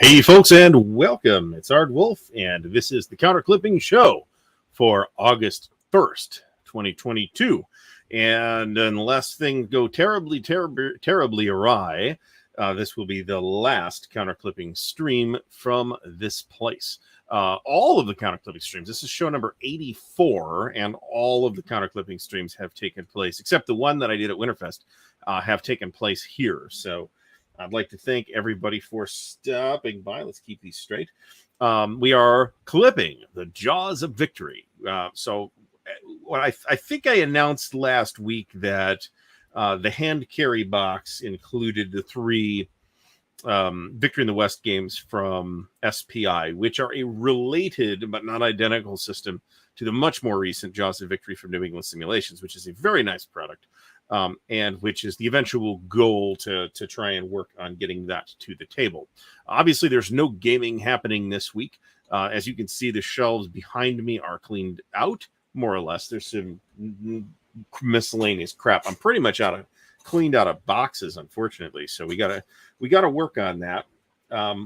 Hey, folks, and welcome. It's Ardwulf, and this is the Counter Clipping Show for August 1st, 2022. And unless things go terribly awry, this will be the last Counter Clipping stream from this place. All of the Counter Clipping streams, this is show number 84, and all of the Counter Clipping streams have taken place, except the one that I did at Winterfest, have taken place here. So I'd like to thank everybody for stopping by. Let's keep these straight. We are clipping the Jaws of Victory. So I think I announced last week that the hand carry box included the three Victory in the West games from SPI, which are a related but not identical system to the much more recent Jaws of Victory from New England Simulations, which is a very nice product. And which is the eventual goal to try and work on getting that to the table. Obviously, there's no gaming happening this week. As you can see, the shelves behind me are cleaned out, more or less. There's some miscellaneous crap. I'm pretty much cleaned out of boxes, unfortunately. So we gotta work on that.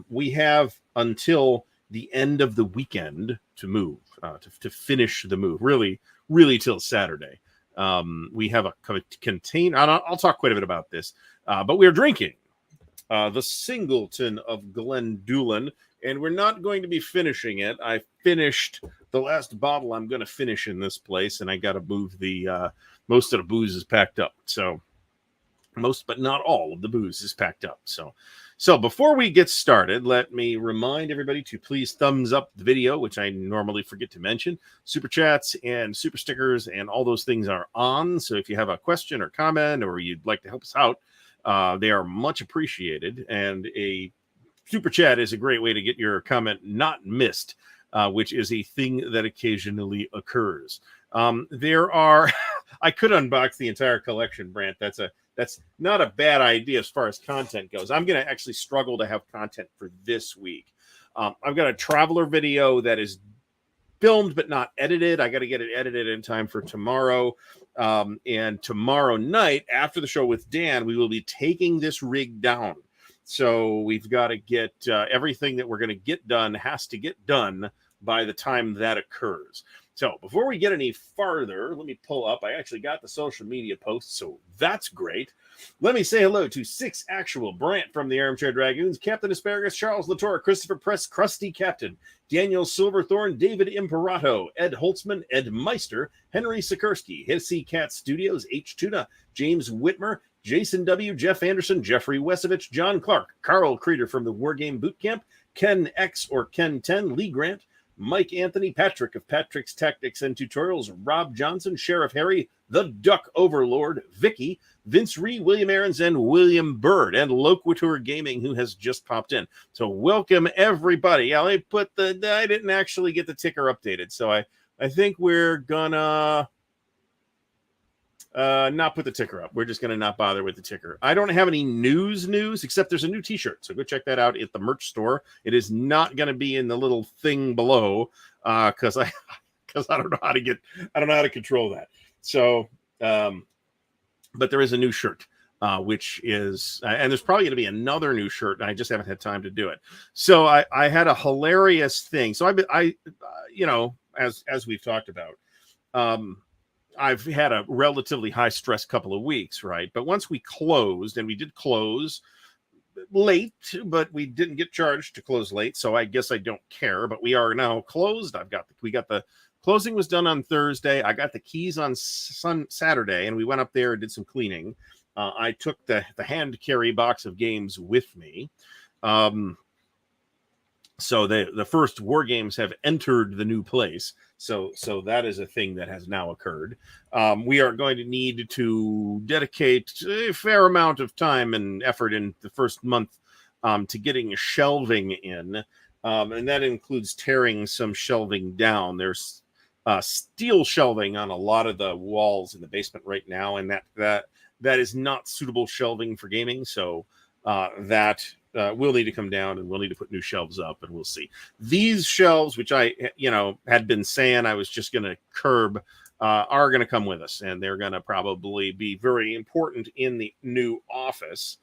We have until the end of the weekend to move, to finish the move. Really till Saturday. We have a container. I'll talk quite a bit about this, but we're drinking the Singleton of Glendullan, and we're not going to be finishing it. I finished the last bottle I'm going to finish in this place, and I got to move the most of the booze is packed up. So most, but not all of the booze is packed up. So before we get started, let me remind everybody to please thumbs up the video, which I normally forget to mention. Super chats and super stickers and all those things are on. So if you have a question or comment or you'd like to help us out, they are much appreciated. And a super chat is a great way to get your comment not missed, which is a thing that occasionally occurs. I could unbox the entire collection, Brant. That's not a bad idea as far as content goes. I'm going to actually struggle to have content for this week. I've got a Traveler video that is filmed but not edited. I got to get it edited in time for tomorrow. And tomorrow night, after the show with Dan, we will be taking this rig down. So we've got to get everything that we're going to get done has to get done by the time that occurs. So before we get any farther, let me pull up. I actually got the social media posts, so that's great. Let me say hello to 6 Actual, Brant from the Armchair Dragoons, Captain Asparagus, Charles Latour, Christopher Press, Krusty Captain, Daniel Silverthorne, David Imperato, Ed Holtzman, Ed Meister, Henry Sikorsky, Hissy Cat Studios, H. Tuna, James Whitmer, Jason W., Jeff Anderson, Jeffrey Wesovich, John Clark, Carl Creeder from the Wargame Bootcamp, Ken X or Ken 10, Lee Grant, Mike Anthony, Patrick of Patrick's Tactics and Tutorials, Rob Johnson, Sheriff Harry, the Duck Overlord, Vicky, Vince Ree, William Aarons, and William Bird, and Loquitur Gaming, who has just popped in. So welcome, everybody. I didn't actually get the ticker updated, so I think we're gonna not put the ticker up. We're just gonna not bother with the ticker. I don't have any news except there's a new t-shirt, so go check that out at the merch store. It is not gonna be in the little thing below because I don't know how to control that. So but there is a new shirt, which is and there's probably gonna be another new shirt, and I just haven't had time to do it. So I had a hilarious thing. So I as we've talked about, I've had a relatively high stress couple of weeks, right? But once we closed, and we did close late, but we didn't get charged to close late, so I guess I don't care. But we are now closed. We got the closing was done on Thursday. I got the keys on Saturday, and we went up there and did some cleaning. I took the hand carry box of games with me. So the first war games have entered the new place. So that is a thing that has now occurred. We are going to need to dedicate a fair amount of time and effort in the first month to getting shelving in. And that includes tearing some shelving down. There's steel shelving on a lot of the walls in the basement right now. And that is not suitable shelving for gaming. So that will need to come down, and we'll need to put new shelves up, and we'll see. These shelves, which I, had been saying I was just going to curb, are going to come with us, and they're going to probably be very important in the new office.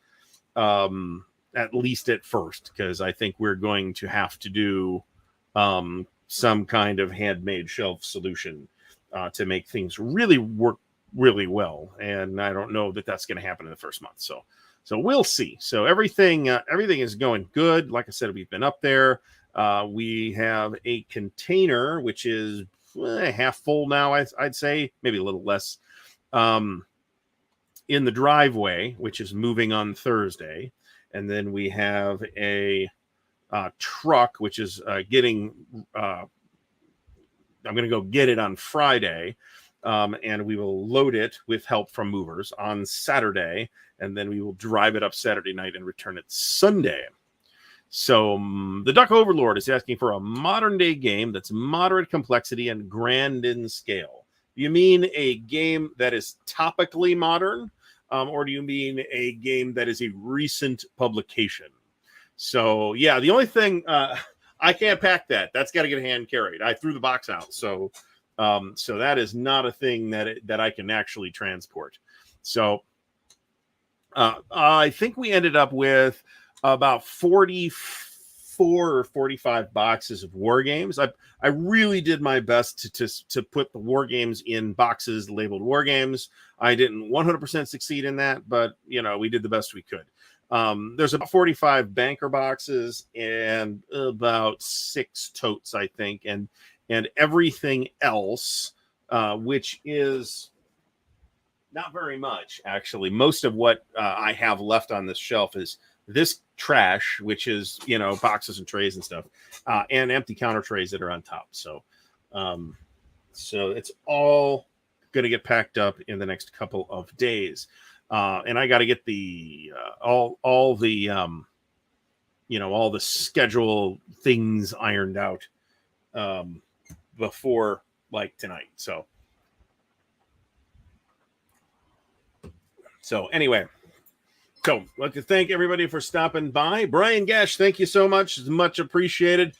at least at first, because I think we're going to have to do some kind of handmade shelf solution to make things really work really well. And I don't know that that's going to happen in the first month. So we'll see. So everything is going good. Like I said, we've been up there. We have a container, which is half full now, I'd say, maybe a little less, in the driveway, which is moving on Thursday. And then we have a truck, which is getting, I'm going to go get it on Friday. And we will load it with help from movers on Saturday. And then we will drive it up Saturday night and return it Sunday. So the Duck Overlord is asking for a modern day game that's moderate complexity and grand in scale. Do you mean a game that is topically modern? Or do you mean a game that is a recent publication? So, yeah, the only thing, I can't pack that. That's got to get hand carried. I threw the box out. So that is not a thing that I can actually transport. So I think we ended up with about 44 or 45 boxes of war games. I really did my best to put the war games in boxes labeled war games. I didn't 100% succeed in that, but we did the best we could. There's about 45 banker boxes and about 6 totes, I think, and everything else, which is not very much, actually. Most of what I have left on this shelf is this trash, which is, boxes and trays and stuff, and empty counter trays that are on top. So it's all going to get packed up in the next couple of days. And I got to get the all the all the schedule things ironed out before like tonight. So anyway, so I'd like to thank everybody for stopping by. Brian Gash, thank you so much. It's much appreciated.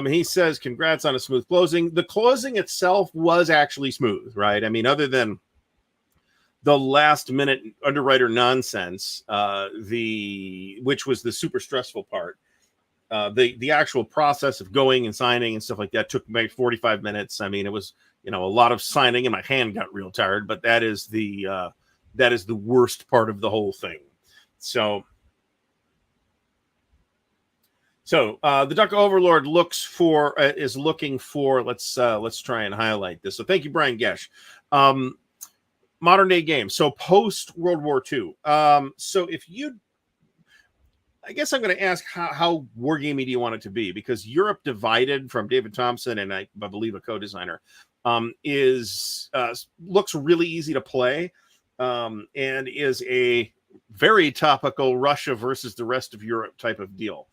He says, congrats on a smooth closing. The closing itself was actually smooth, right? I mean, other than the last minute underwriter nonsense, which was the super stressful part. The actual process of going and signing and stuff like that took maybe 45 minutes. I mean, it was, a lot of signing and my hand got real tired, but that is the worst part of the whole thing. So the Duck Overlord is looking for, let's try and highlight this. So thank you, Brian Gesh. Modern day game. So post World War II. So I guess I'm going to ask how wargaming do you want it to be? Because Europe Divided from David Thompson and I believe a co-designer looks really easy to play and is a very topical Russia versus the rest of Europe type of deal.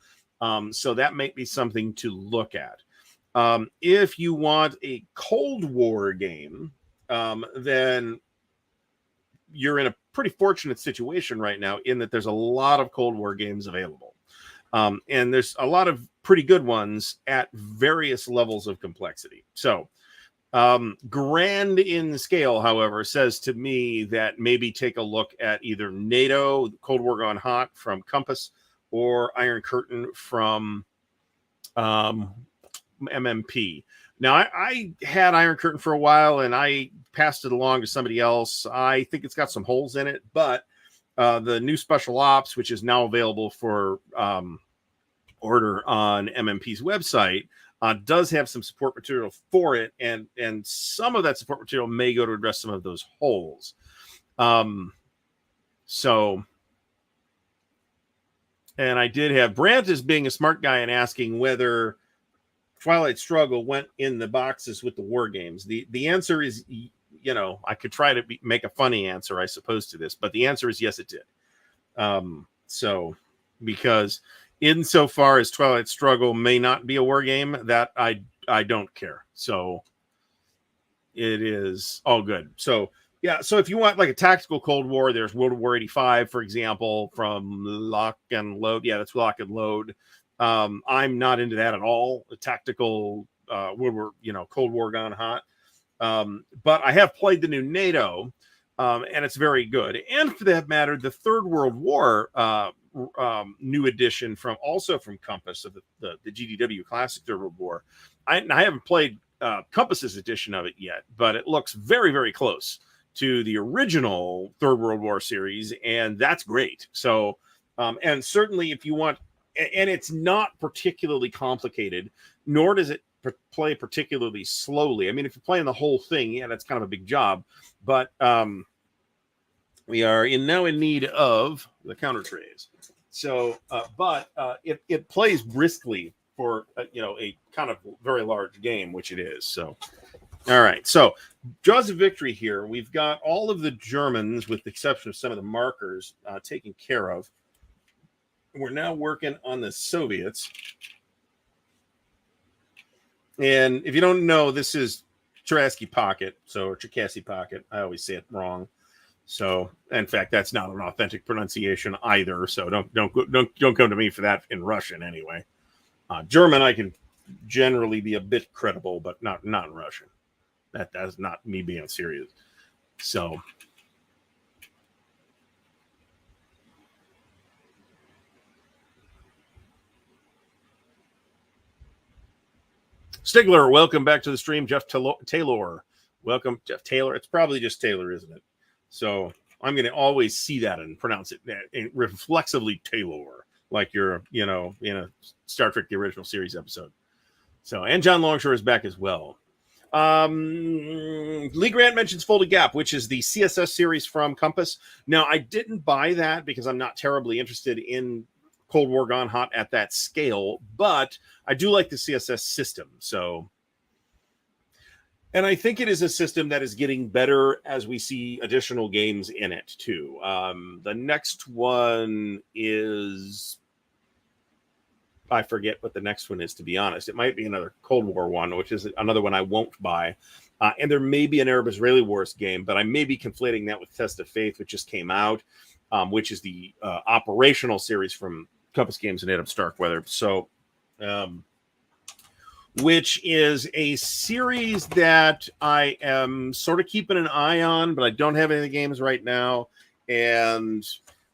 So that might be something to look at. If you want a Cold War game, then you're in a pretty fortunate situation right now in that there's a lot of Cold War games available. And there's a lot of pretty good ones at various levels of complexity. So grand in scale, however, says to me that maybe take a look at either NATO, Cold War Gone Hot from Compass, or Iron Curtain from MMP. Now, I had Iron Curtain for a while, and I passed it along to somebody else. I think it's got some holes in it, but the new Special Ops, which is now available for order on MMP's website, does have some support material for it, and some of that support material may go to address some of those holes. And I did have Brandt as being a smart guy and asking whether Twilight Struggle went in the boxes with the war games. The answer is, I could try to make a funny answer, I suppose, to this, but the answer is yes, it did. Because insofar as Twilight Struggle may not be a war game, that I don't care. So it is all good. So yeah, so if you want like a tactical Cold War, there's World War 85, for example, from Lock and Load. Yeah, that's Lock and Load. I'm not into that at all. The tactical Cold War Gone Hot. But I have played the new NATO, and it's very good. And for that matter, the Third World War new edition from Compass of the GDW Classic Third World War. I haven't played Compass's edition of it yet, but it looks very, very close to the original Third World War series, and that's great. So, and certainly if you want, and it's not particularly complicated, nor does it play particularly slowly. I mean, if you're playing the whole thing, yeah, that's kind of a big job, but we are now in need of the counter trays. So, but it plays briskly for a kind of very large game, which it is. So, all right. So, Jaws of Victory here. We've got all of the Germans, with the exception of some of the markers, taken care of. We're now working on the Soviets. And if you don't know, this is Cherkasy Pocket, or Cherkasy Pocket. I always say it wrong. So, in fact, that's not an authentic pronunciation either. So don't come to me for that in Russian anyway. German, I can generally be a bit credible, but not in Russian. That's not me being serious. So, Stigler, welcome back to the stream. Jeff Taylor, welcome. Jeff Taylor. It's probably just Taylor, isn't it? So I'm going to always see that and pronounce it reflexively Taylor, like you're, in a Star Trek the Original Series episode. So, and John Longshore is back as well. Lee Grant mentions Folded Gap, which is the CSS series from Compass. Now, I didn't buy that because I'm not terribly interested in Cold War Gone Hot at that scale, but I do like the CSS system. So, and I think it is a system that is getting better as we see additional games in it too. The next one is, I forget what the next one is, to be honest. It might be another Cold War one, which is another one I won't buy. And there may be an Arab-Israeli Wars game, but I may be conflating that with Test of Faith, which just came out, which is the operational series from Compass Games and Adam Starkweather. So, which is a series that I am sort of keeping an eye on, but I don't have any of the games right now. And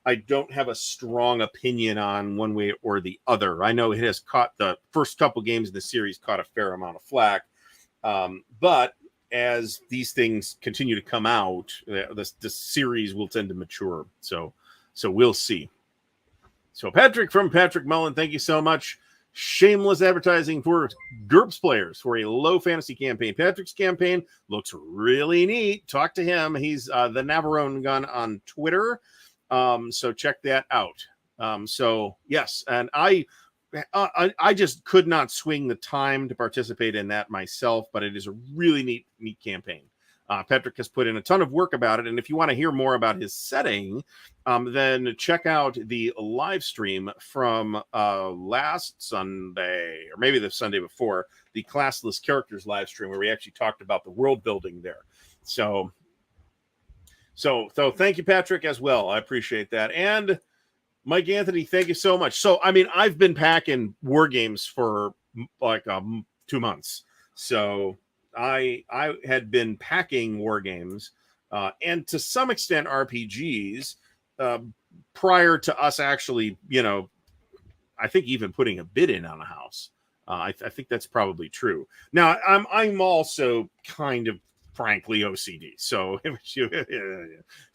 I don't have a strong opinion on one way or the other. I know it has caught, the first couple games in the series caught a fair amount of flack. But as these things continue to come out, the series will tend to mature. So we'll see. So Patrick from Patrick Mullen, thank you so much. Shameless advertising for GURPS players for a low fantasy campaign. Patrick's campaign looks really neat. Talk to him. He's the Navarone Gun on Twitter. So check that out. So yes, and I just could not swing the time to participate in that myself, but it is a really neat campaign. Patrick has put in a ton of work about it, and if you want to hear more about his setting, then check out the live stream from last Sunday, or maybe the Sunday before, the Classless Characters live stream, where we actually talked about the world building there. So thank you, Patrick, as well. I appreciate that. And Mike Anthony, thank you so much. So, I mean, I've been packing war games for like 2 months. So I had been packing war games and to some extent RPGs prior to us actually, I think even putting a bid in on a house. I think that's probably true. Now, I'm also kind of frankly OCD, so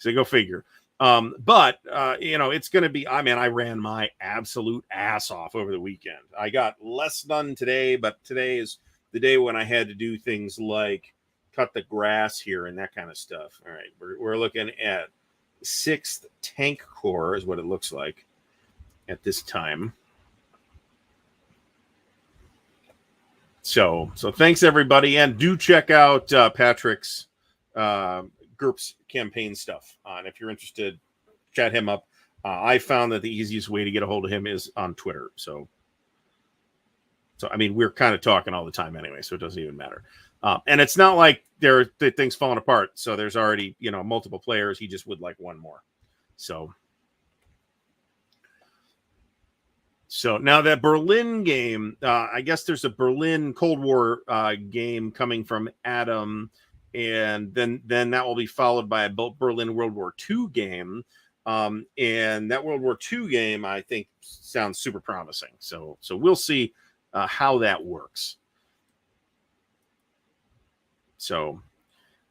go figure. But it's going to be, I ran my absolute ass off over the weekend. I got less done today, but today is the day when I had to do things like cut the grass here and that kind of stuff. All right, we're looking at 6th Tank Corps is what it looks like at this time. So thanks everybody, and do check out Patrick's GURPS campaign stuff. And if you're interested, chat him up. I found that the easiest way to get a hold of him is on Twitter. So I mean, we're kind of talking all the time anyway, so it doesn't even matter. And it's not like the things falling apart. So there's already, multiple players. He just would like one more. So now that Berlin game, I guess there's a Berlin Cold War game coming from Adam, and then that will be followed by a Berlin World War II game. And that World War II game, I think, sounds super promising. So we'll see how that works. So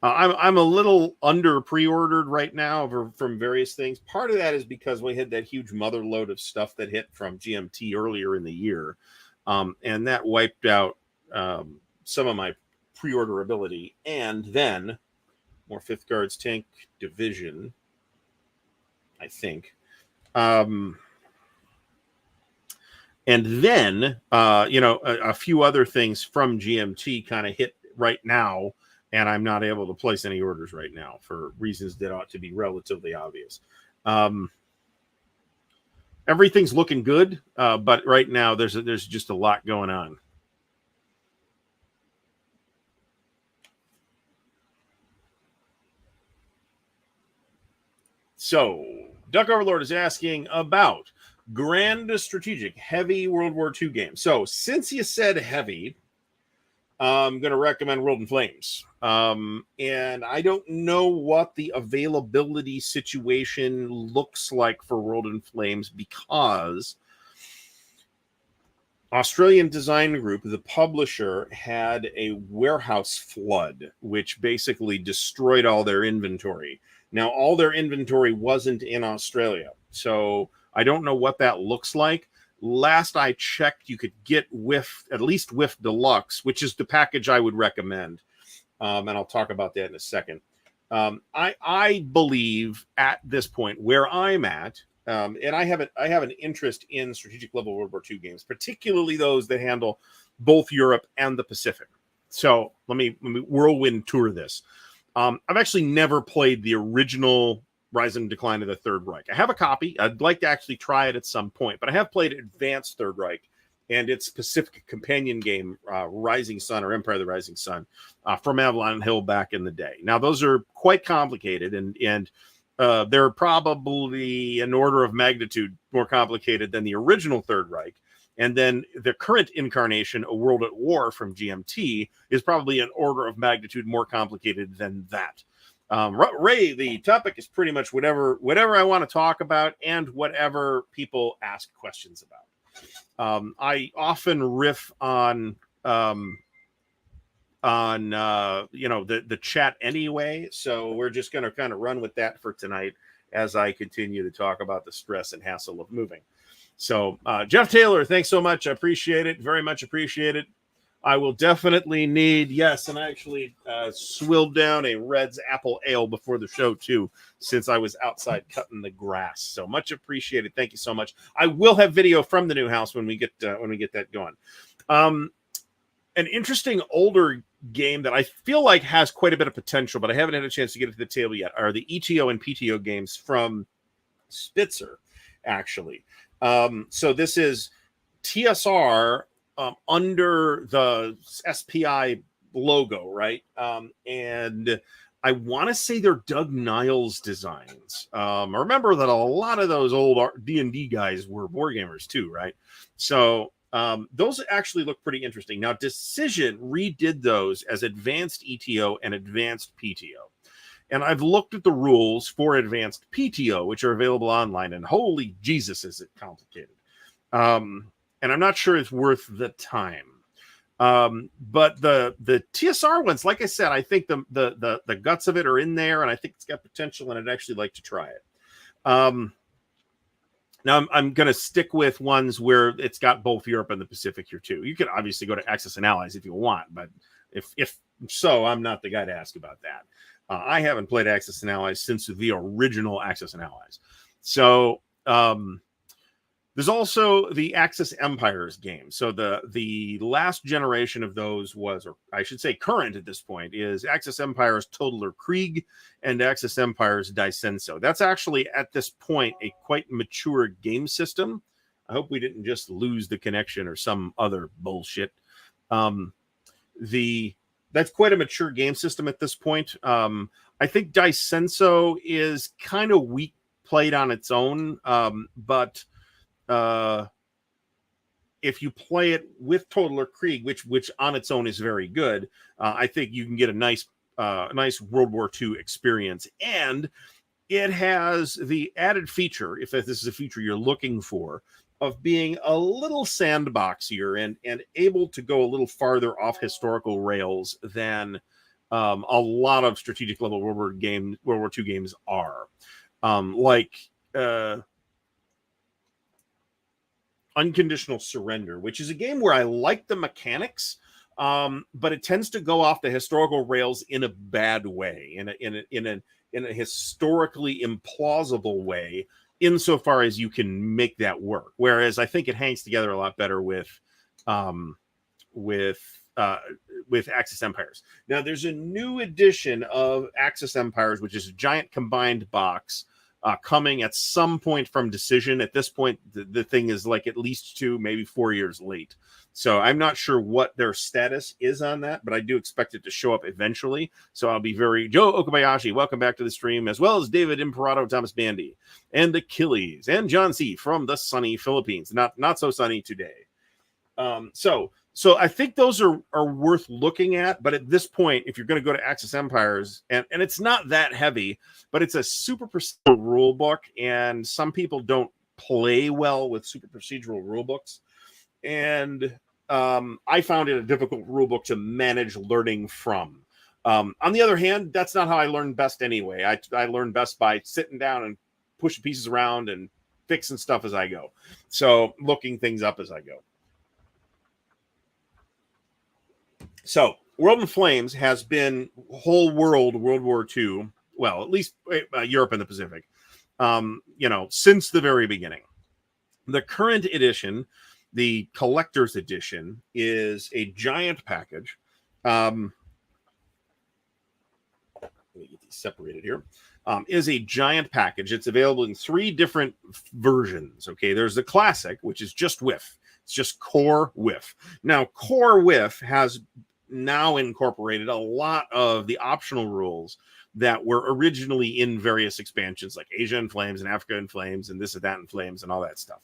I'm a little under pre-ordered right now from various things. Part of that is because we had that huge mother load of stuff that hit from GMT earlier in the year, and that wiped out some of my pre-order ability. And then more Fifth Guards Tank Division, I think. And then, a few other things from GMT kind of hit right now, and I'm not able to place any orders right now for reasons that ought to be relatively obvious. Everything's looking good, but right now there's just a lot going on. So, Duck Overlord is asking about Grand Strategic Heavy World War II game. So, since you said heavy, I'm going to recommend World in Flames. And I don't know what the availability situation looks like for World in Flames because Australian Design Group, the publisher, had a warehouse flood, which basically destroyed all their inventory. Now, all their inventory wasn't in Australia, so I don't know what that looks like. Last I checked, you could get at least Whiff Deluxe, which is the package I would recommend. And I'll talk about that in a second. I believe at this point where I'm at, and I have an interest in strategic level World War II games, particularly those that handle both Europe and the Pacific. So let me whirlwind tour this. I've actually never played the original Rise and Decline of the Third Reich. I have a copy. I'd like to actually try it at some point, but I have played Advanced Third Reich and its Pacific companion game, Rising Sun or Empire of the Rising Sun, from Avalon Hill back in the day. Now, those are quite complicated, and they're probably an order of magnitude more complicated than the original Third Reich. And then the current incarnation, A World at War from GMT, is probably an order of magnitude more complicated than that. Ray, the topic is pretty much whatever I want to talk about and whatever people ask questions about. I often riff on the chat anyway, so we're just going to kind of run with that for tonight as I continue to talk about the stress and hassle of moving. So, Jeff Taylor, thanks so much. I appreciate it. Very much appreciate it. I will definitely need, yes, and I actually swilled down a Red's Apple Ale before the show, too, since I was outside cutting the grass. So much appreciated. Thank you so much. I will have video from the new house when we get that going. An interesting older game that I feel like has quite a bit of potential, but I haven't had a chance to get it to the table yet, are the ETO and PTO games from Spitzer, actually. So this is TSR under the SPI logo, right? And I want to say they're Doug Niles designs. I remember that a lot of those old D&D guys were wargamers too, right? So those actually look pretty interesting. Now, Decision redid those as Advanced ETO and Advanced PTO. And I've looked at the rules for Advanced PTO, which are available online, and holy Jesus, is it complicated. And I'm not sure it's worth the time. But the TSR ones, like I said, I think the guts of it are in there, and I think it's got potential, and I'd actually like to try it. Now I'm going to stick with ones where it's got both Europe and the Pacific here too. You could obviously go to Axis and Allies if you want, but if so, I'm not the guy to ask about that. I haven't played Axis and Allies since the original Axis and Allies. So there's also the Axis Empires game. So the last generation of those was, or I should say current at this point, is Axis Empires Totaler Krieg and Axis Empires Daisenso. That's actually at this point a quite mature game system. I hope we didn't just lose the connection or some other bullshit. That's quite a mature game system at this point. I think Daisenso is kind of weak played on its own, but if you play it with Totaler Krieg, which on its own is very good, I think you can get a nice World War II experience. And it has the added feature, if this is a feature you're looking for, of being a little sandboxier and able to go a little farther off historical rails than a lot of strategic level World War II games are. Like Unconditional Surrender, which is a game where I like the mechanics, but it tends to go off the historical rails in a bad way, in a historically implausible way, insofar as you can make that work. Whereas I think it hangs together a lot better with Axis Empires. Now, there's a new edition of Axis Empires, which is a giant combined box coming at some point from Decision. At this point, the thing is like at least 2, maybe 4 years late. So I'm not sure what their status is on that, but I do expect it to show up eventually. So I'll be Joe Okabayashi, welcome back to the stream, as well as David Imperato, Thomas Bandy, and Achilles, and John C. from the sunny Philippines. Not so sunny today. So I think those are worth looking at. But at this point, if you're going to go to Axis Empires, and it's not that heavy, but it's a super procedural rule book, and some people don't play well with super procedural rule books. And I found it a difficult rule book to manage learning from. On the other hand, that's not how I learn best anyway. I learn best by sitting down and pushing pieces around and fixing stuff as I go. So looking things up as I go. So World in Flames has been whole world World War II, well, at least Europe and the Pacific, since the very beginning. The current edition, the collector's edition, is a giant package. Let me get these separated here. Is a giant package. It's available in 3 different versions. Okay, there's the classic, which is just Whiff. It's just core Whiff. Now, core Whiff has now incorporated a lot of the optional rules that were originally in various expansions, like Asia in Flames and Africa in Flames and this and that in Flames and all that stuff.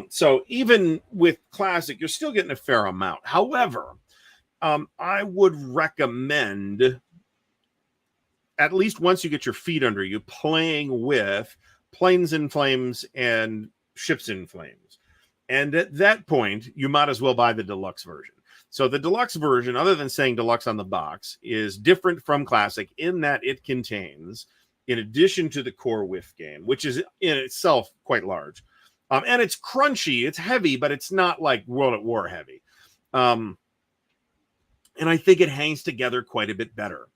So even with classic, you're still getting a fair amount. However, I would recommend, at least once you get your feet under you, playing with Planes in Flames and Ships in Flames. And at that point, you might as well buy the deluxe version. So the deluxe version, other than saying deluxe on the box, is different from classic in that it contains, in addition to the core Whiff game, which is in itself quite large, and it's crunchy, it's heavy, but it's not like World at War heavy. And I think it hangs together quite a bit better.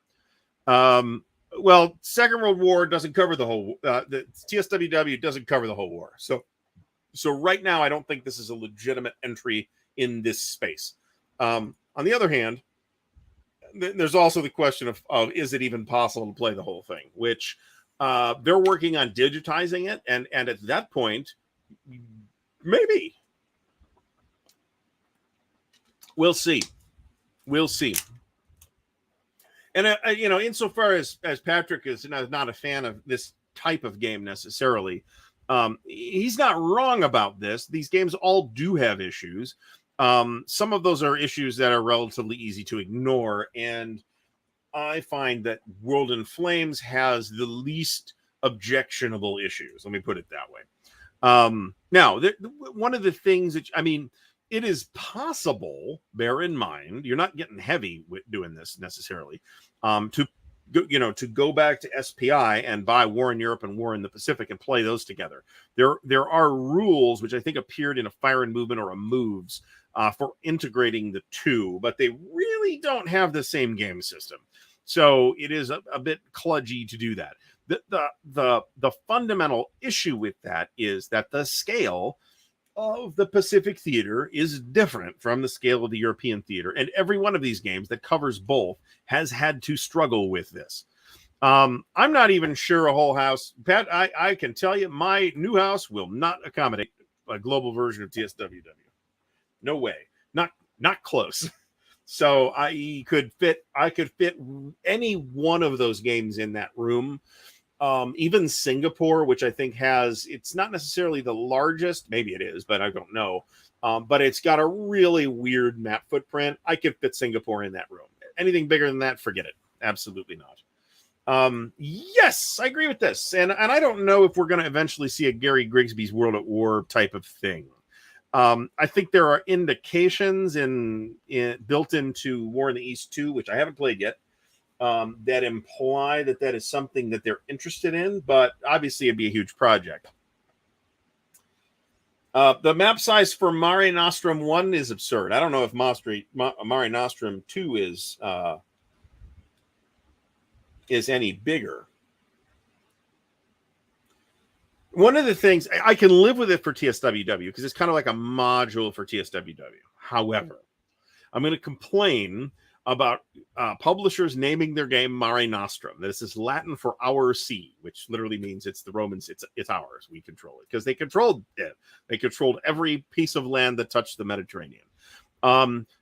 Well, Second World War doesn't cover the whole, the TSWW doesn't cover the whole war. So right now, I don't think this is a legitimate entry in this space. On the other hand, there's also the question of is it even possible to play the whole thing, which they're working on digitizing it. And at that point, maybe. We'll see. And, insofar as Patrick is not a fan of this type of game necessarily, he's not wrong about this. These games all do have issues. Some of those are issues that are relatively easy to ignore. And I find that World in Flames has the least objectionable issues. Let me put it that way. Now, one of the things that, it is possible, bear in mind, you're not getting heavy with doing this necessarily, to go back to SPI and buy War in Europe and War in the Pacific and play those together. There are rules which I think appeared in a Fire and Movement or a Moves for integrating the two, but they really don't have the same game system. So it is a bit kludgy to do that. The fundamental issue with that is that the scale of the Pacific theater is different from the scale of the European theater. And every one of these games that covers both has had to struggle with this. I'm not even sure a whole house, Pat, I can tell you my new house will not accommodate a global version of TSWW. No way. Not close. So I could fit any one of those games in that room. Even Singapore, which I think it's not necessarily the largest, maybe it is, but I don't know. But it's got a really weird map footprint. I could fit Singapore in that room. Anything bigger than that, forget it. Absolutely not. Yes, I agree with this. And I don't know if we're going to eventually see a Gary Grigsby's World at War type of thing. I think there are indications built into War in the East 2, which I haven't played yet, that imply that is something that they're interested in, but obviously it'd be a huge project. The map size for Mare Nostrum 1 is absurd. I don't know if Mare Nostrum 2 is any bigger. One of the things I can live with it for TSWW because it's kind of like a module for TSWW. However, I'm going to complain about publishers naming their game Mare Nostrum. This is Latin for our sea, which literally means it's the Romans. It's ours. We control it because they controlled it. They controlled every piece of land that touched the Mediterranean.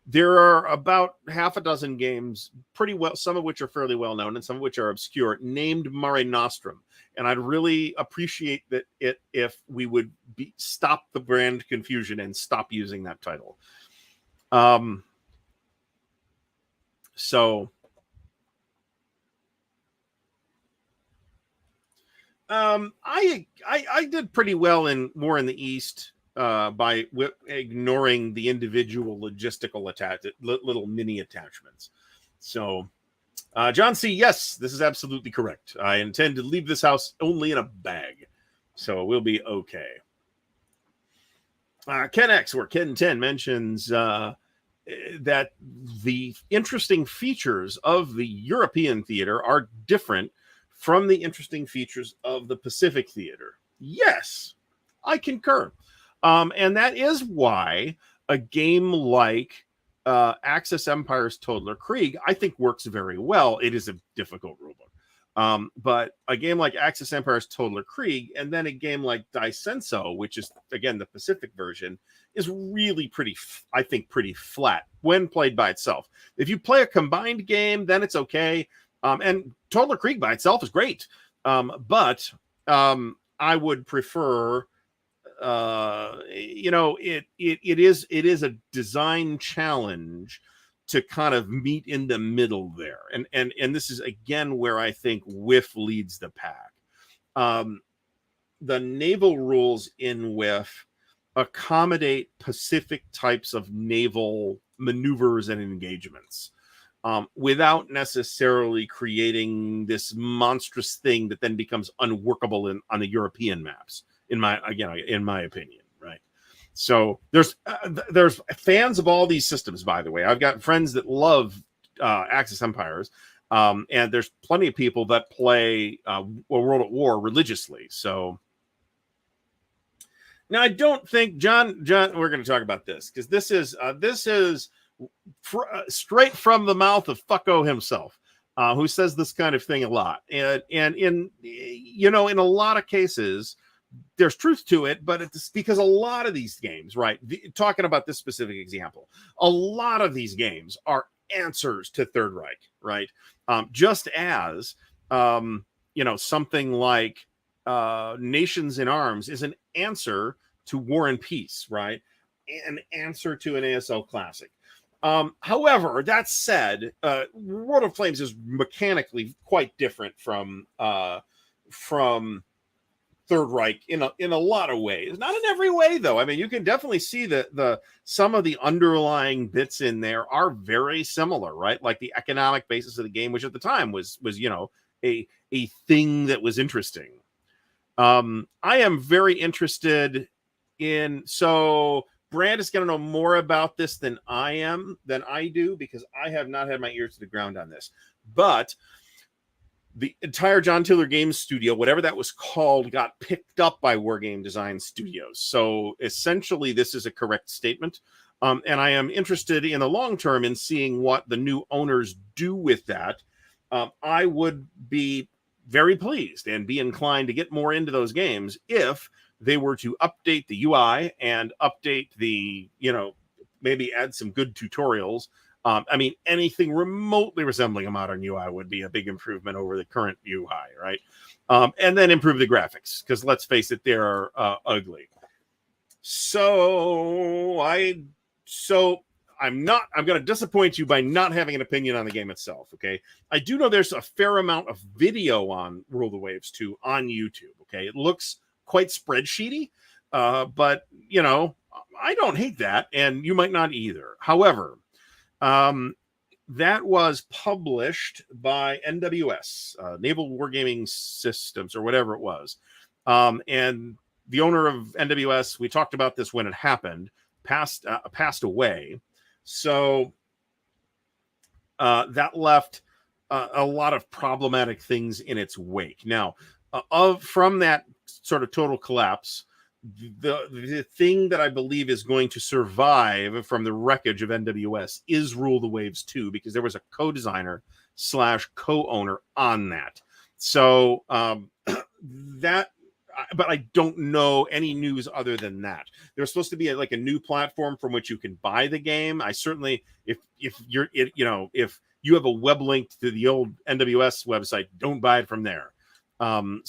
There are about half a dozen games, pretty well, some of which are fairly well known and some of which are obscure, named Mare Nostrum. And I'd really appreciate that if we would stop the brand confusion and stop using that title. I did pretty well in War in the East by ignoring the individual logistical little mini attachments. So, John C., yes, this is absolutely correct. I intend to leave this house only in a bag, so we'll be okay. Ken X or Ken 10 mentions that the interesting features of the European theater are different from the interesting features of the Pacific theater. Yes, I concur. And that is why a game like Axis Empire's Toddler Krieg, I think, works very well. It is a difficult rulebook. But a game like Axis Empire's Toddler Krieg, and then a game like Dicenso, which is, again, the Pacific version, is really pretty flat when played by itself. If you play a combined game, then it's okay. And Toddler Krieg by itself is great. But I would prefer, it is a design challenge to kind of meet in the middle there. And this is, again, where I think WIF leads the pack. The naval rules in WIF accommodate Pacific types of naval maneuvers and engagements. Without necessarily creating this monstrous thing that then becomes unworkable on the European maps, in my opinion, right? So there's fans of all these systems, by the way. I've got friends that love Axis Empires, and there's plenty of people that play World at War religiously. So now I don't think John, we're going to talk about this because this is straight from the mouth of Fucko himself, who says this kind of thing a lot. And in a lot of cases, there's truth to it, but it's because a lot of these games, right? Talking about this specific example, a lot of these games are answers to Third Reich, right? Just as, something like Nations in Arms is an answer to War and Peace, right? An answer to an ASL Classic. However, that said, World of Flames is mechanically quite different from Third Reich in a lot of ways. Not in every way, though. I mean, you can definitely see that some of the underlying bits in there are very similar, right? Like the economic basis of the game, which at the time was a thing that was interesting. I am very interested in Brand is going to know more about this than I do, because I have not had my ears to the ground on this. But the entire John Tiller Games Studio, whatever that was called, got picked up by Wargame Design Studios. So essentially, this is a correct statement. And I am interested in the long term in seeing what the new owners do with that. I would be very pleased and be inclined to get more into those games if they were to update the UI and update the, maybe add some good tutorials. Anything remotely resembling a modern UI would be a big improvement over the current UI, right? And then improve the graphics, because let's face it, they're ugly. So I'm going to disappoint you by not having an opinion on the game itself. Okay, I do know there's a fair amount of video on Rule the Waves 2 on YouTube. Okay, it looks quite spreadsheety, but you know, I don't hate that, and you might not either. However, that was published by NWS, Naval Wargaming Systems, or whatever it was, and the owner of NWS, we talked about this when it happened, passed away. So that left a lot of problematic things in its wake. Now, from that sort of total collapse, the thing that I believe is going to survive from the wreckage of NWS is Rule the Waves 2, because there was a co-designer / co-owner on that. So that. But I don't know any news other than that. There's supposed to be a new platform from which you can buy the game. I certainly, if you have a web link to the old NWS website, don't buy it from there. But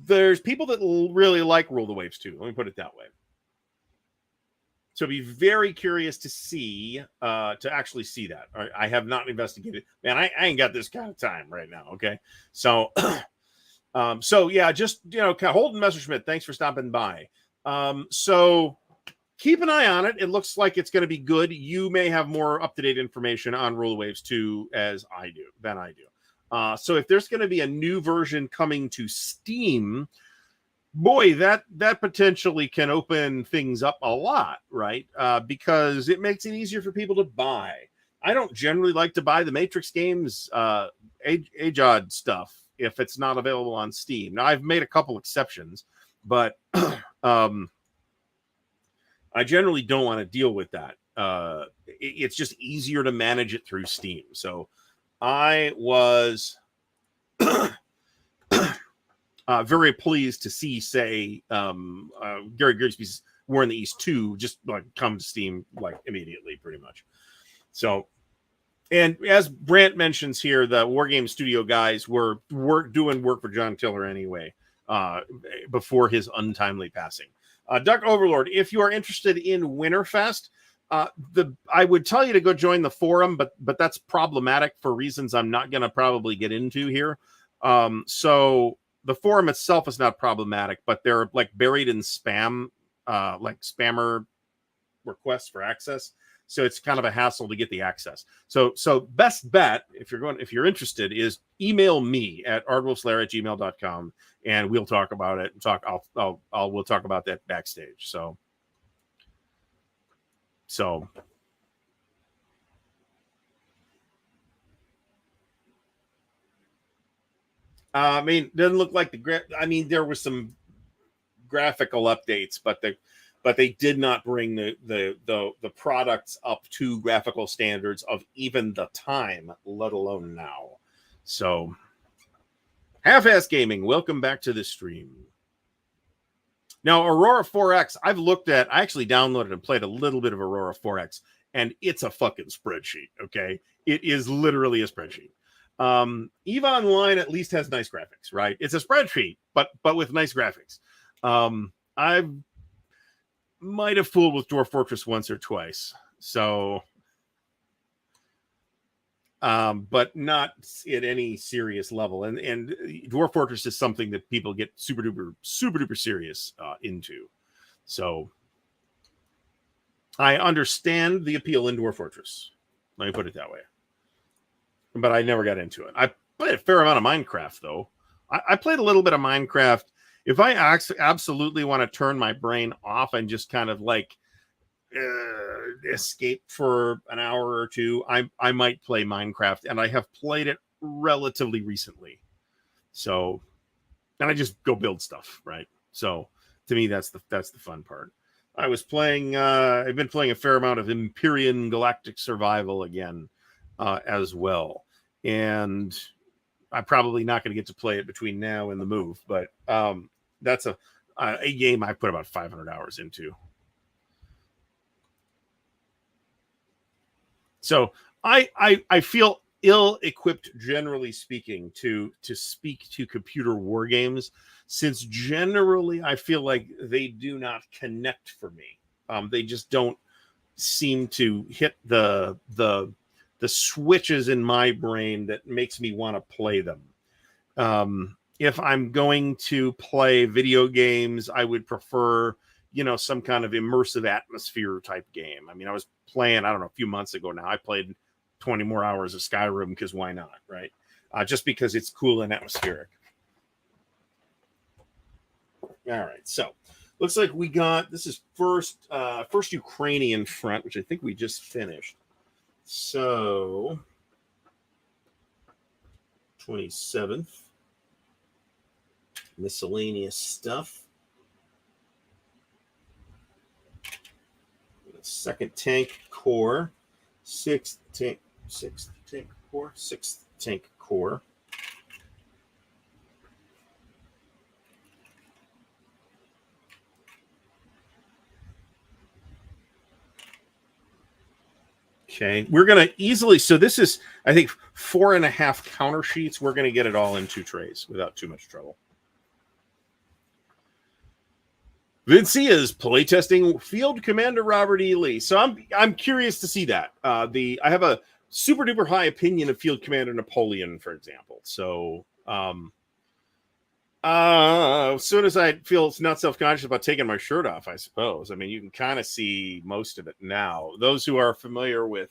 there's people that really like Rule the Waves too. Let me put it that way. So be very curious to see, to actually see that. I have not investigated. Man, I ain't got this kind of time right now. Okay. So, yeah, just, Holden Messerschmidt, thanks for stopping by. So keep an eye on it. It looks like it's going to be good. You may have more up-to-date information on Rule of Waves 2 than I do. So if there's going to be a new version coming to Steam, boy, that potentially can open things up a lot, right? Because it makes it easier for people to buy. I don't generally like to buy the Matrix games, Age-Odd stuff, if it's not available on Steam. Now, I've made a couple exceptions, but I generally don't want to deal with that. It's just easier to manage it through Steam. So I was very pleased to see, Gary Grigsby's War in the East 2 just come to Steam immediately, pretty much. So, and as Brant mentions here, the Wargame Studio guys were doing work for John Tiller anyway, before his untimely passing. Duck Overlord, if you are interested in Winterfest, I would tell you to go join the forum, but that's problematic for reasons I'm not going to probably get into here. So the forum itself is not problematic, but they're buried in spam, spammer requests for access. So it's kind of a hassle to get the access. So best bet, if you're interested, is email me at ardwulfslair@gmail.com, and we'll talk about it. We'll talk about that backstage. So I mean, doesn't look like there was some graphical updates, but they did not bring the products up to graphical standards of even the time, let alone now. So, Half-Ass Gaming, welcome back to the stream. Now, Aurora 4X, I actually downloaded and played a little bit of Aurora 4X, and it's a fucking spreadsheet, okay? It is literally a spreadsheet. EVE Online at least has nice graphics, right? It's a spreadsheet, but with nice graphics. I might have fooled with Dwarf Fortress once or twice, so but not at any serious level. And Dwarf Fortress is something that people get super duper serious into. So I understand the appeal in Dwarf Fortress. Let me put it that way. But I never got into it. I played a fair amount of Minecraft, though. I played a little bit of Minecraft. If I absolutely want to turn my brain off and just kind of escape for an hour or two, I might play Minecraft, and I have played it relatively recently. So, and I just go build stuff, right? So, to me, that's the fun part. I was playing. I've been playing a fair amount of Empyrean Galactic Survival again, as well, and I'm probably not going to get to play it between now and the move, but that's a game I put about 500 hours into. So I feel ill-equipped, generally speaking, to speak to computer war games, since generally I feel like they do not connect for me. They just don't seem to hit the switches in my brain that makes me want to play them. If I'm going to play video games, I would prefer, some kind of immersive atmosphere type game. I mean, I was playing, I don't know, a few months ago now, I played 20 more hours of Skyrim, because why not, right? Just because it's cool and atmospheric. All right, so looks like we got, this is first Ukrainian front, which I think we just finished. So 27th, miscellaneous stuff. Second tank core, sixth tank core. Okay, we're going to easily, so this is, I think, 4.5 counter sheets. We're going to get it all in 2 trays without too much trouble. Vinci is playtesting Field Commander Robert E. Lee. So I'm curious to see that. I have a super duper high opinion of Field Commander Napoleon, for example. So as soon as I feel not self-conscious about taking my shirt off, I suppose. I mean, you can kind of see most of it now. Those who are familiar with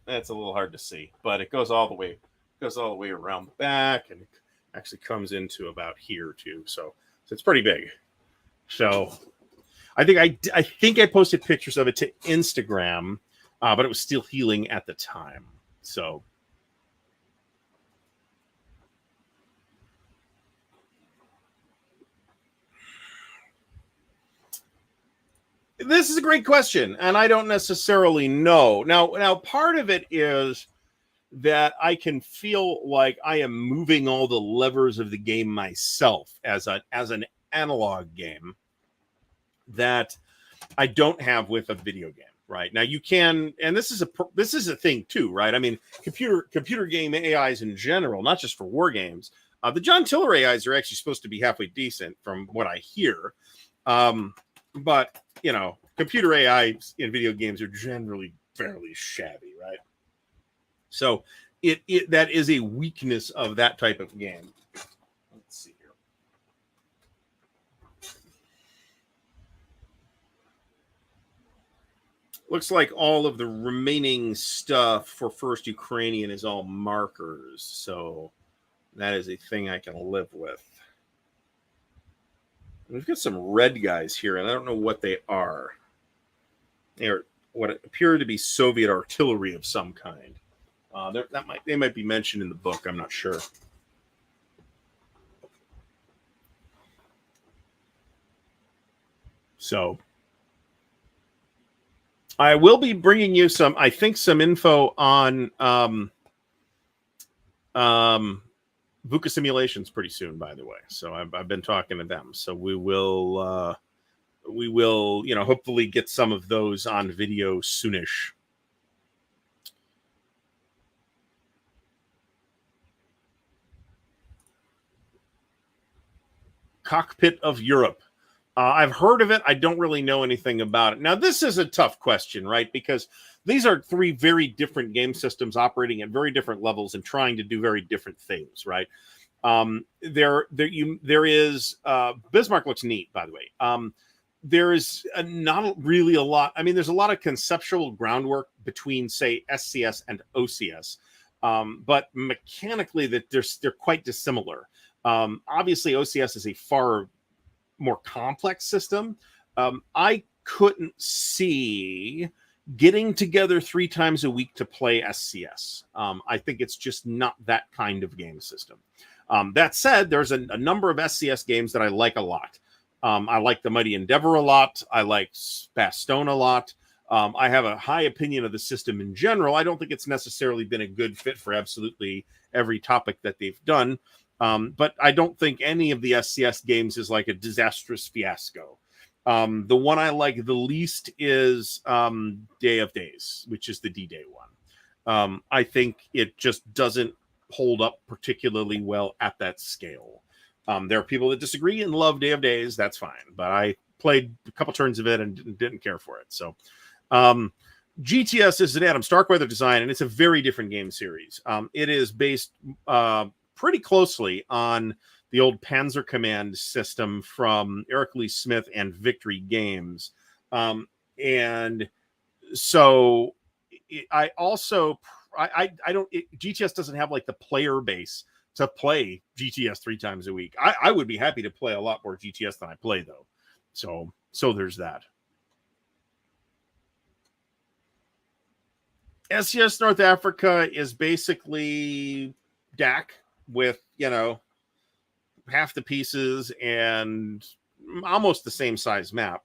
that's a little hard to see, but it goes all the way around the back, and it actually comes into about here too. So it's pretty big. So I think I posted pictures of it to Instagram, but it was still healing at the time. So this is a great question, and I don't necessarily know. Now part of it is that I can feel like I am moving all the levers of the game myself as an analog game that I don't have with a video game. Right now, you can, and this is a thing too, right? I mean, computer game AIs in general, not just for war games. The John Tiller AIs are actually supposed to be halfway decent, from what I hear. But computer AIs in video games are generally fairly shabby, right? So that is a weakness of that type of game. Let's see here. Looks like all of the remaining stuff for First Ukrainian is all markers, so that is a thing I can live with. We've got some red guys here, and I don't know what they are. They are what appear to be Soviet artillery of some kind. They might be mentioned in the book. I'm not sure. So I will be bringing you some info on VUCA simulations pretty soon, by the way. So I've been talking to them. So we will hopefully get some of those on video soonish. Cockpit of Europe. I've heard of it. I don't really know anything about it. Now, this is a tough question, right? Because these are 3 very different game systems operating at very different levels and trying to do very different things, right? There is Bismarck looks neat, by the way. There is not really a lot. I mean, there's a lot of conceptual groundwork between, say, SCS and OCS, but mechanically they're quite dissimilar. Obviously, OCS is a far more complex system. I couldn't see getting together 3 times a week to play SCS. I think it's just not that kind of game system. That said, there's a number of SCS games that I like a lot. I like the Mighty Endeavor a lot. I like Bastogne a lot. I have a high opinion of the system in general. I don't think it's necessarily been a good fit for absolutely every topic that they've done. But I don't think any of the SCS games is like a disastrous fiasco. The one I like the least is Day of Days, which is the D-Day one. I think it just doesn't hold up particularly well at that scale. There are people that disagree and love Day of Days. That's fine. But I played a couple turns of it and didn't care for it. So GTS is an Adam Starkweather design, and it's a very different game series. It is based pretty closely on the old Panzer Command system from Eric Lee Smith and Victory Games. And so I don't, GTS doesn't have like the player base to play GTS 3 times a week. I would be happy to play a lot more GTS than I play, though. So there's that. SCS North Africa is basically DAC with, half the pieces and almost the same size map.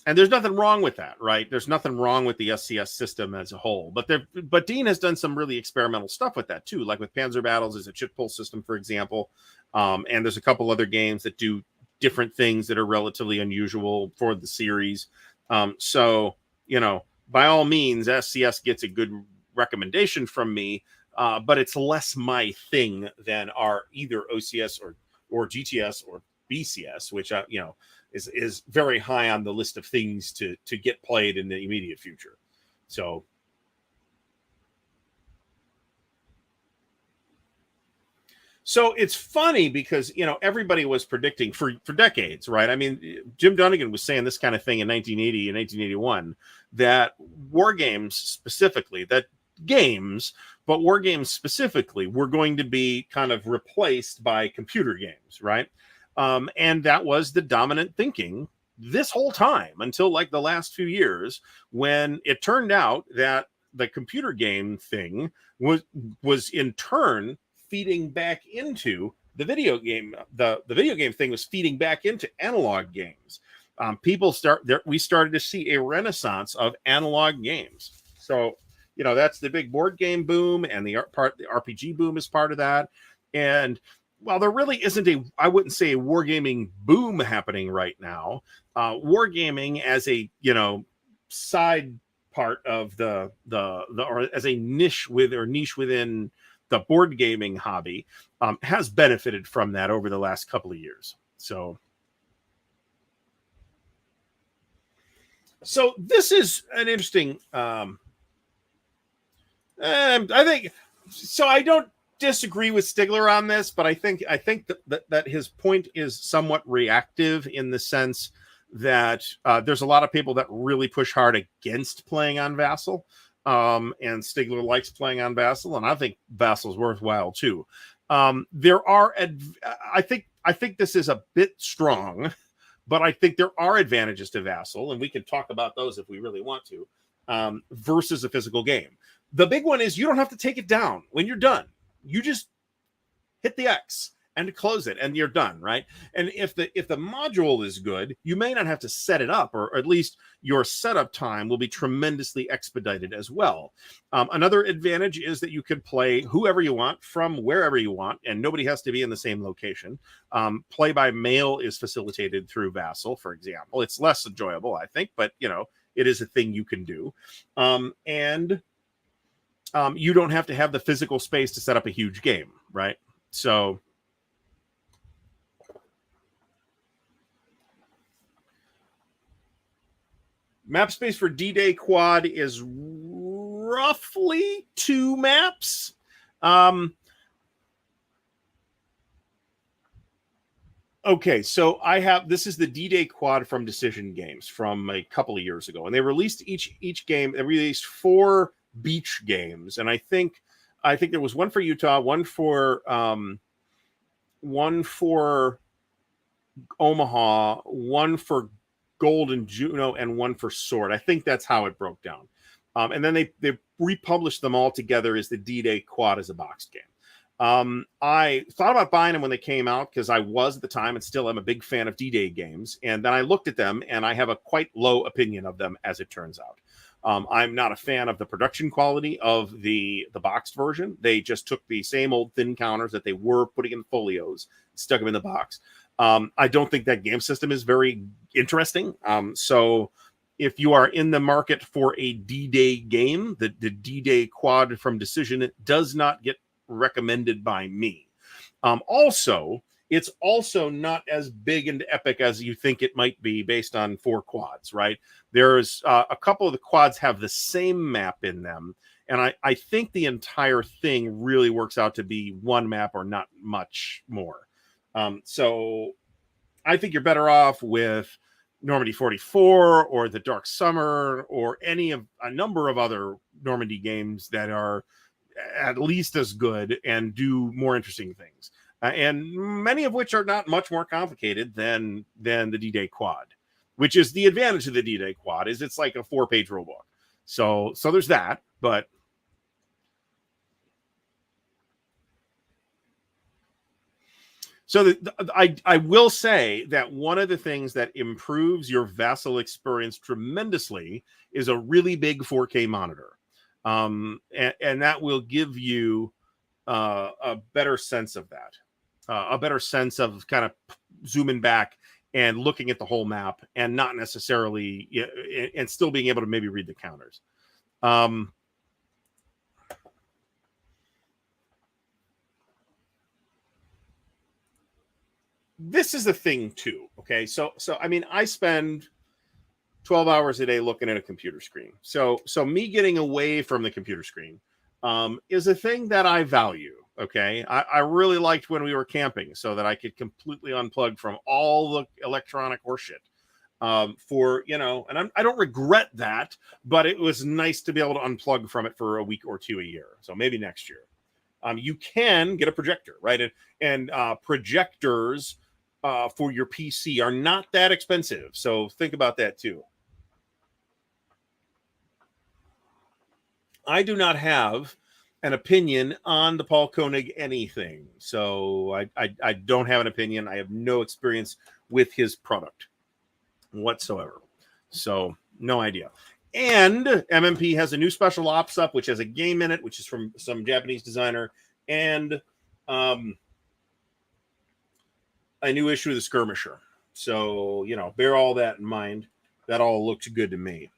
And there's nothing wrong with that, right? There's nothing wrong with the SCS system as a whole. But Dean has done some really experimental stuff with that too, like with Panzer Battles as a chip pull system, for example. And there's a couple other games that do different things that are relatively unusual for the series. So, by all means, SCS gets a good recommendation from me, but it's less my thing than our either OCS or GTS or BCS, which is very high on the list of things to get played in the immediate future. So it's funny because, everybody was predicting for decades, right? I mean, Jim Dunnigan was saying this kind of thing in 1980 and 1981, that war games specifically, but war games specifically were going to be kind of replaced by computer games, right? And that was the dominant thinking this whole time until like the last few years, when it turned out that the computer game thing was in turn feeding back into the video game. The video game thing was feeding back into analog games. We started to see a renaissance of analog games. So, that's the big board game boom, and the RPG boom is part of that. And while there really isn't I wouldn't say a wargaming boom happening right now, wargaming as a, side part of or as a niche within the board gaming hobby, has benefited from that over the last couple of years. So this is an interesting, I think, so I don't disagree with Stigler on this, but I think that his point is somewhat reactive in the sense that there's a lot of people that really push hard against playing on Vassal. And Stigler likes playing on Vassal, and I think Vassal's worthwhile too. I think this is a bit strong, but I think there are advantages to Vassal, and we can talk about those if we really want to, versus a physical game. The big one is you don't have to take it down when you're done. You just hit the X and close it, and you're done, right? And if the module is good, you may not have to set it up, or at least your setup time will be tremendously expedited as well. Another advantage is that you can play whoever you want from wherever you want, and nobody has to be in the same location. Play by mail is facilitated through Vassal, for example. It's less enjoyable, I think, but it is a thing you can do. And you don't have to have the physical space to set up a huge game, right? So map space for D-Day Quad is roughly 2 maps. Okay, so this is the D-Day Quad from Decision Games from a couple of years ago, and they released each game. They released 4 beach games, and I think there was one for Utah, one for Omaha, one for Golden Juno, and one for Sword. I think that's how it broke down. And then they republished them all together as the D-Day Quad as a boxed game. I thought about buying them when they came out because I was at the time and still am a big fan of D-Day games. And then I looked at them and I have a quite low opinion of them, as it turns out. I'm not a fan of the production quality of the boxed version. They just took the same old thin counters that they were putting in folios, stuck them in the box. I don't think that game system is very interesting. So if you are in the market for a D-Day game, the D-Day quad from Decision does not get recommended by me. Also, it's also not as big and epic as you think it might be based on 4 quads, right? There's a couple of the quads have the same map in them. And I think the entire thing really works out to be 1 map or not much more. So I think you're better off with Normandy 44 or the Dark Summer or any of a number of other Normandy games that are at least as good and do more interesting things. And many of which are not much more complicated than the D-Day quad, which is the advantage of the D-Day quad is it's like a 4-page rulebook. So there's that, but so I will say that one of the things that improves your Vassal experience tremendously is a really big 4K monitor. And that will give you a better sense of that, a better sense of kind of zooming back and looking at the whole map and not necessarily, and still being able to maybe read the counters. This is the thing too. Okay. So I mean, I spend 12 hours a day looking at a computer screen. So me getting away from the computer screen is a thing that I value. Okay. I really liked when we were camping so that I could completely unplug from all the electronic horseshit. And I don't regret that, but it was nice to be able to unplug from it for a week or 2 a year. So maybe next year. You can get a projector, right? And projectors for your PC are not that expensive. So think about that too. I do not have an opinion on the Paul Koenig anything. So I don't have an opinion. I have no experience with his product whatsoever. So no idea. And MMP has a new special ops up, which has a game in it, which is from some Japanese designer, and a new issue of the Skirmisher. So, bear all that in mind. That all looks good to me.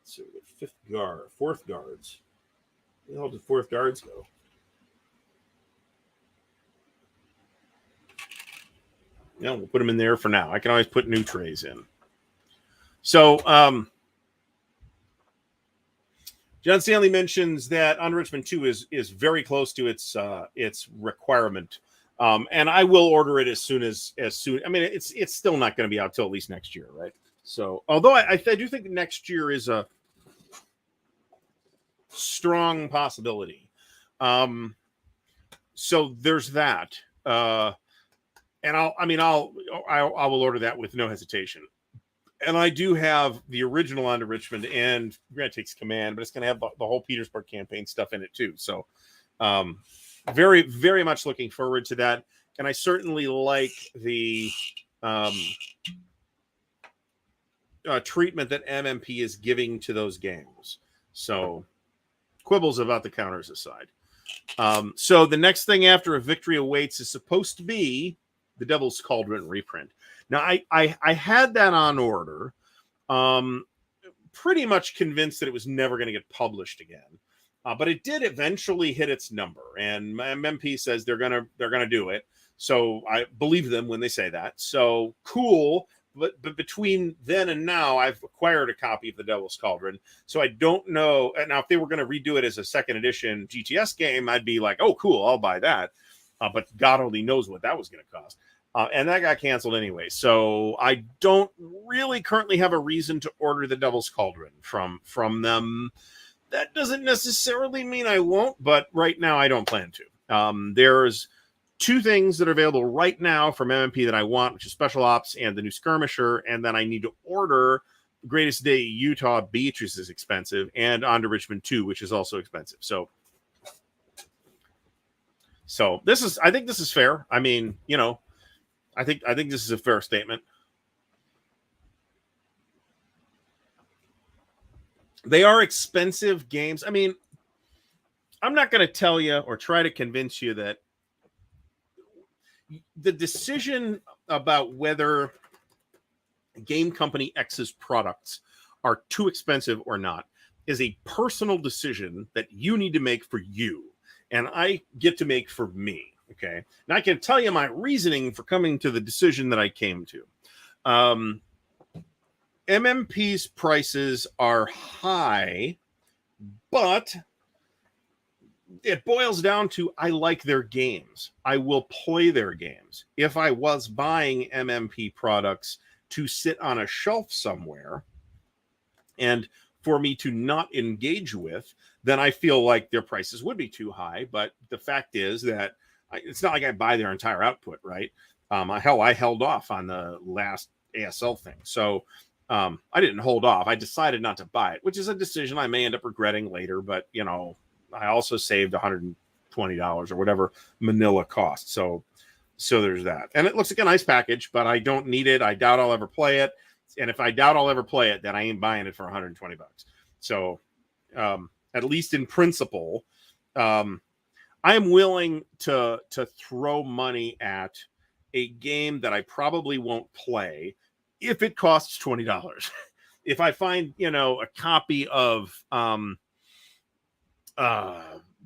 So we got 4th guards. Where the hell did 4th guards go? We'll put them in there for now. I can always put new trays in. So, John Stanley mentions that Unrichmond 2 is very close to its requirement. And I will order it as soon. I mean, it's still not going to be out till at least next year, right? So, although I do think next year is a strong possibility. So there's that. And I will order that with no hesitation. And I do have the original On to Richmond and Grant Takes Command, but it's going to have the whole Petersburg campaign stuff in it too. So very, very much looking forward to that. And I certainly like the treatment that MMP is giving to those games. So quibbles about the counters aside. So the next thing after A Victory Awaits is supposed to be the Devil's Cauldron reprint. Now, I had that on order, pretty much convinced that it was never going to get published again. But it did eventually hit its number, and MMP says they're gonna do it. So I believe them when they say that. So cool. But between then and now, I've acquired a copy of the Devil's Cauldron. So I don't know. Now, if they were going to redo it as a 2nd edition GTS game, I'd be like, oh, cool, I'll buy that. But God only knows what that was going to cost. And that got canceled anyway. So I don't really currently have a reason to order the Devil's Cauldron from them. That doesn't necessarily mean I won't, but right now I don't plan to. There's 2 things that are available right now from MMP that I want, which is Special Ops and the new Skirmisher, and then I need to order Greatest Day Utah Beach, which is expensive, and On to Richmond 2, which is also expensive. So I think this is fair. I mean, I think this is a fair statement. They are expensive games. I mean, I'm not going to tell you or try to convince you that the decision about whether game company X's products are too expensive or not is a personal decision that you need to make for you, and I get to make for me. Okay, now I can tell you my reasoning for coming to the decision that I came to. MMP's prices are high, but it boils down to I like their games. I will play their games. If I was buying MMP products to sit on a shelf somewhere and for me to not engage with, then I feel like their prices would be too high. But the fact is that it's not like I buy their entire output, right? I held off on the last ASL thing. So I didn't hold off. I decided not to buy it, which is a decision I may end up regretting later. But, you know, I also saved $120 or whatever Manila cost. So there's that. And it looks like a nice package, but I don't need it. I doubt I'll ever play it. And if I doubt I'll ever play it, then I ain't buying it for $120. So at least in principle, I am willing to throw money at a game that I probably won't play if it costs $20. If I find, you know, a copy of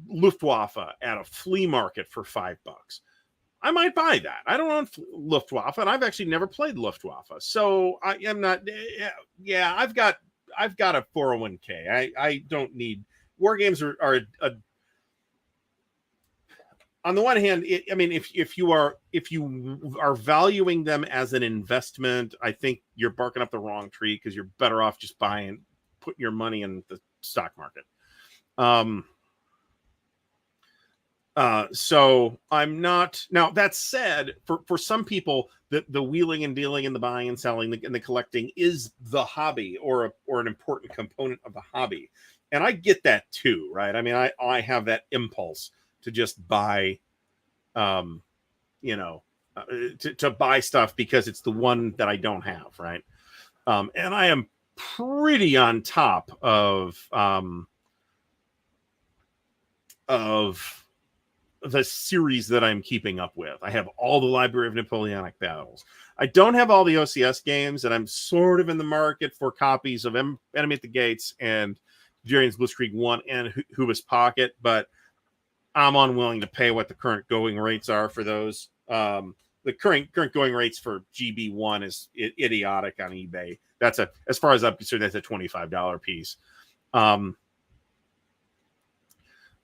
Luftwaffe at a flea market for $5, I might buy that. I don't own Luftwaffe, and I've actually never played Luftwaffe, so I am not. Yeah, I've got a 401k. I don't need war games. Are on the one hand, I mean, if you are valuing them as an investment, I think you're barking up the wrong tree, because you're better off just putting your money in the stock market. So I'm not. Now, that said, for some people, the wheeling and dealing and the buying and selling and the collecting is the hobby, or an important component of the hobby. And I get that too, right? I mean, I have that impulse to just buy, to buy stuff because it's the one that I don't have, right? And I am pretty on top of the series that I'm keeping up with. I have all the Library of Napoleonic Battles. I don't have all the OCS games, and I'm sort of in the market for copies of Enemy at the Gates and Jarian's Blitzkrieg 1 and Hubis Pocket, but I'm unwilling to pay what the current going rates are for those. The current going rates for GB1 is idiotic on eBay. That's as far as I'm concerned, that's a $25 piece.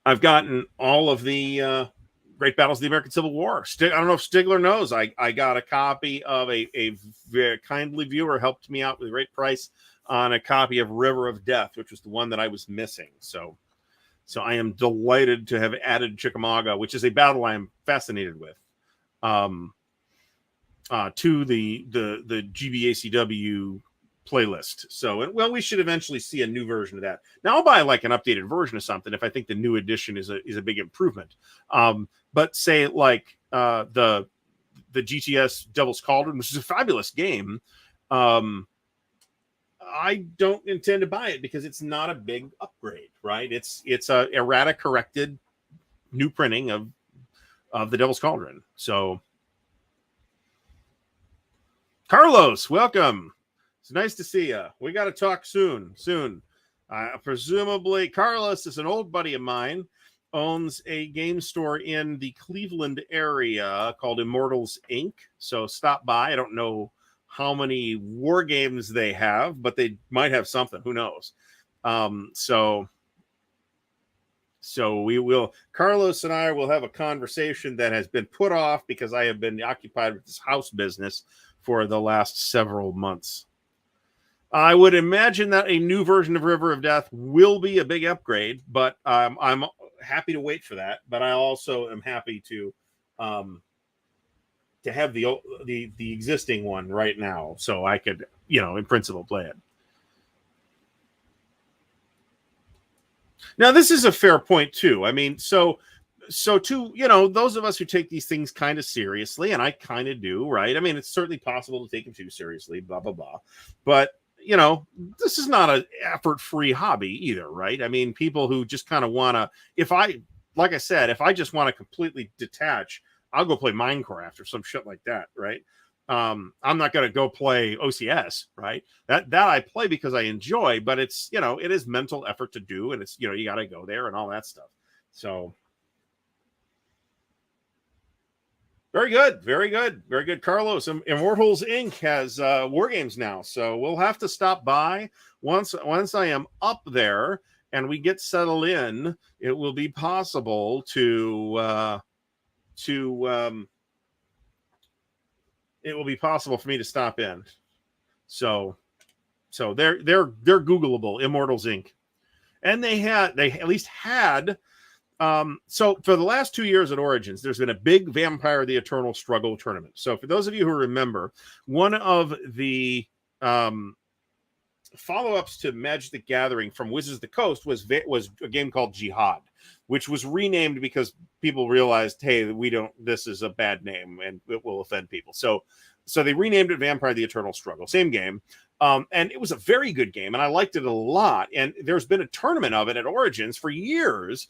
I've gotten all of the Great Battles of the American Civil War. I don't know if Stigler knows. I got a copy of a very kindly viewer helped me out with a great price on a copy of River of Death, which was the one that I was missing. So I am delighted to have added Chickamauga, which is a battle I am fascinated with, to the GBACW playlist. So, well, we should eventually see a new version of that. Now I'll buy like an updated version of something if I think the new edition is a big improvement. But say like the GTS Devil's Cauldron, which is a fabulous game, I don't intend to buy it because it's not a big upgrade, right? It's a errata corrected new printing of the Devil's Cauldron. So Carlos, welcome. It's nice to see you. We got to talk soon. Presumably, Carlos is an old buddy of mine, owns a game store in the Cleveland area called Immortals Inc. So stop by. I don't know how many war games they have, but they might have something. Who knows? So we will. Carlos and I will have a conversation that has been put off because I have been occupied with this house business for the last several months. I would imagine that a new version of River of Death will be a big upgrade, but I'm happy to wait for that. But I also am happy to have the existing one right now, so I could, in principle, play it. Now, this is a fair point too. I mean, so to those of us who take these things kind of seriously, and I kind of do, right? I mean, it's certainly possible to take them too seriously, blah blah blah, but this is not an effort-free hobby either, right? I mean, people who just kind of want to, like I said, if I just want to completely detach, I'll go play Minecraft or some shit like that, right? I'm not going to go play OCS, right? That I play because I enjoy, but it's, you know, it is mental effort to do, and it's, you know, you got to go there and all that stuff. So very good, very good, very good. Carlos, Immortals Inc. has Wargames now, so we'll have to stop by once I am up there and we get settled in. It will be possible to it will be possible for me to stop in. So they're Googleable, Immortals Inc. And they at least had. So for the last 2 years at Origins, there's been a big Vampire the Eternal Struggle tournament. So for those of you who remember, one of the follow-ups to Magic the Gathering from Wizards of the Coast was a game called Jihad, which was renamed because people realized, hey, this is a bad name and it will offend people. So they renamed it Vampire the Eternal Struggle. Same game. And it was a very good game, and I liked it a lot. And there's been a tournament of it at Origins for years.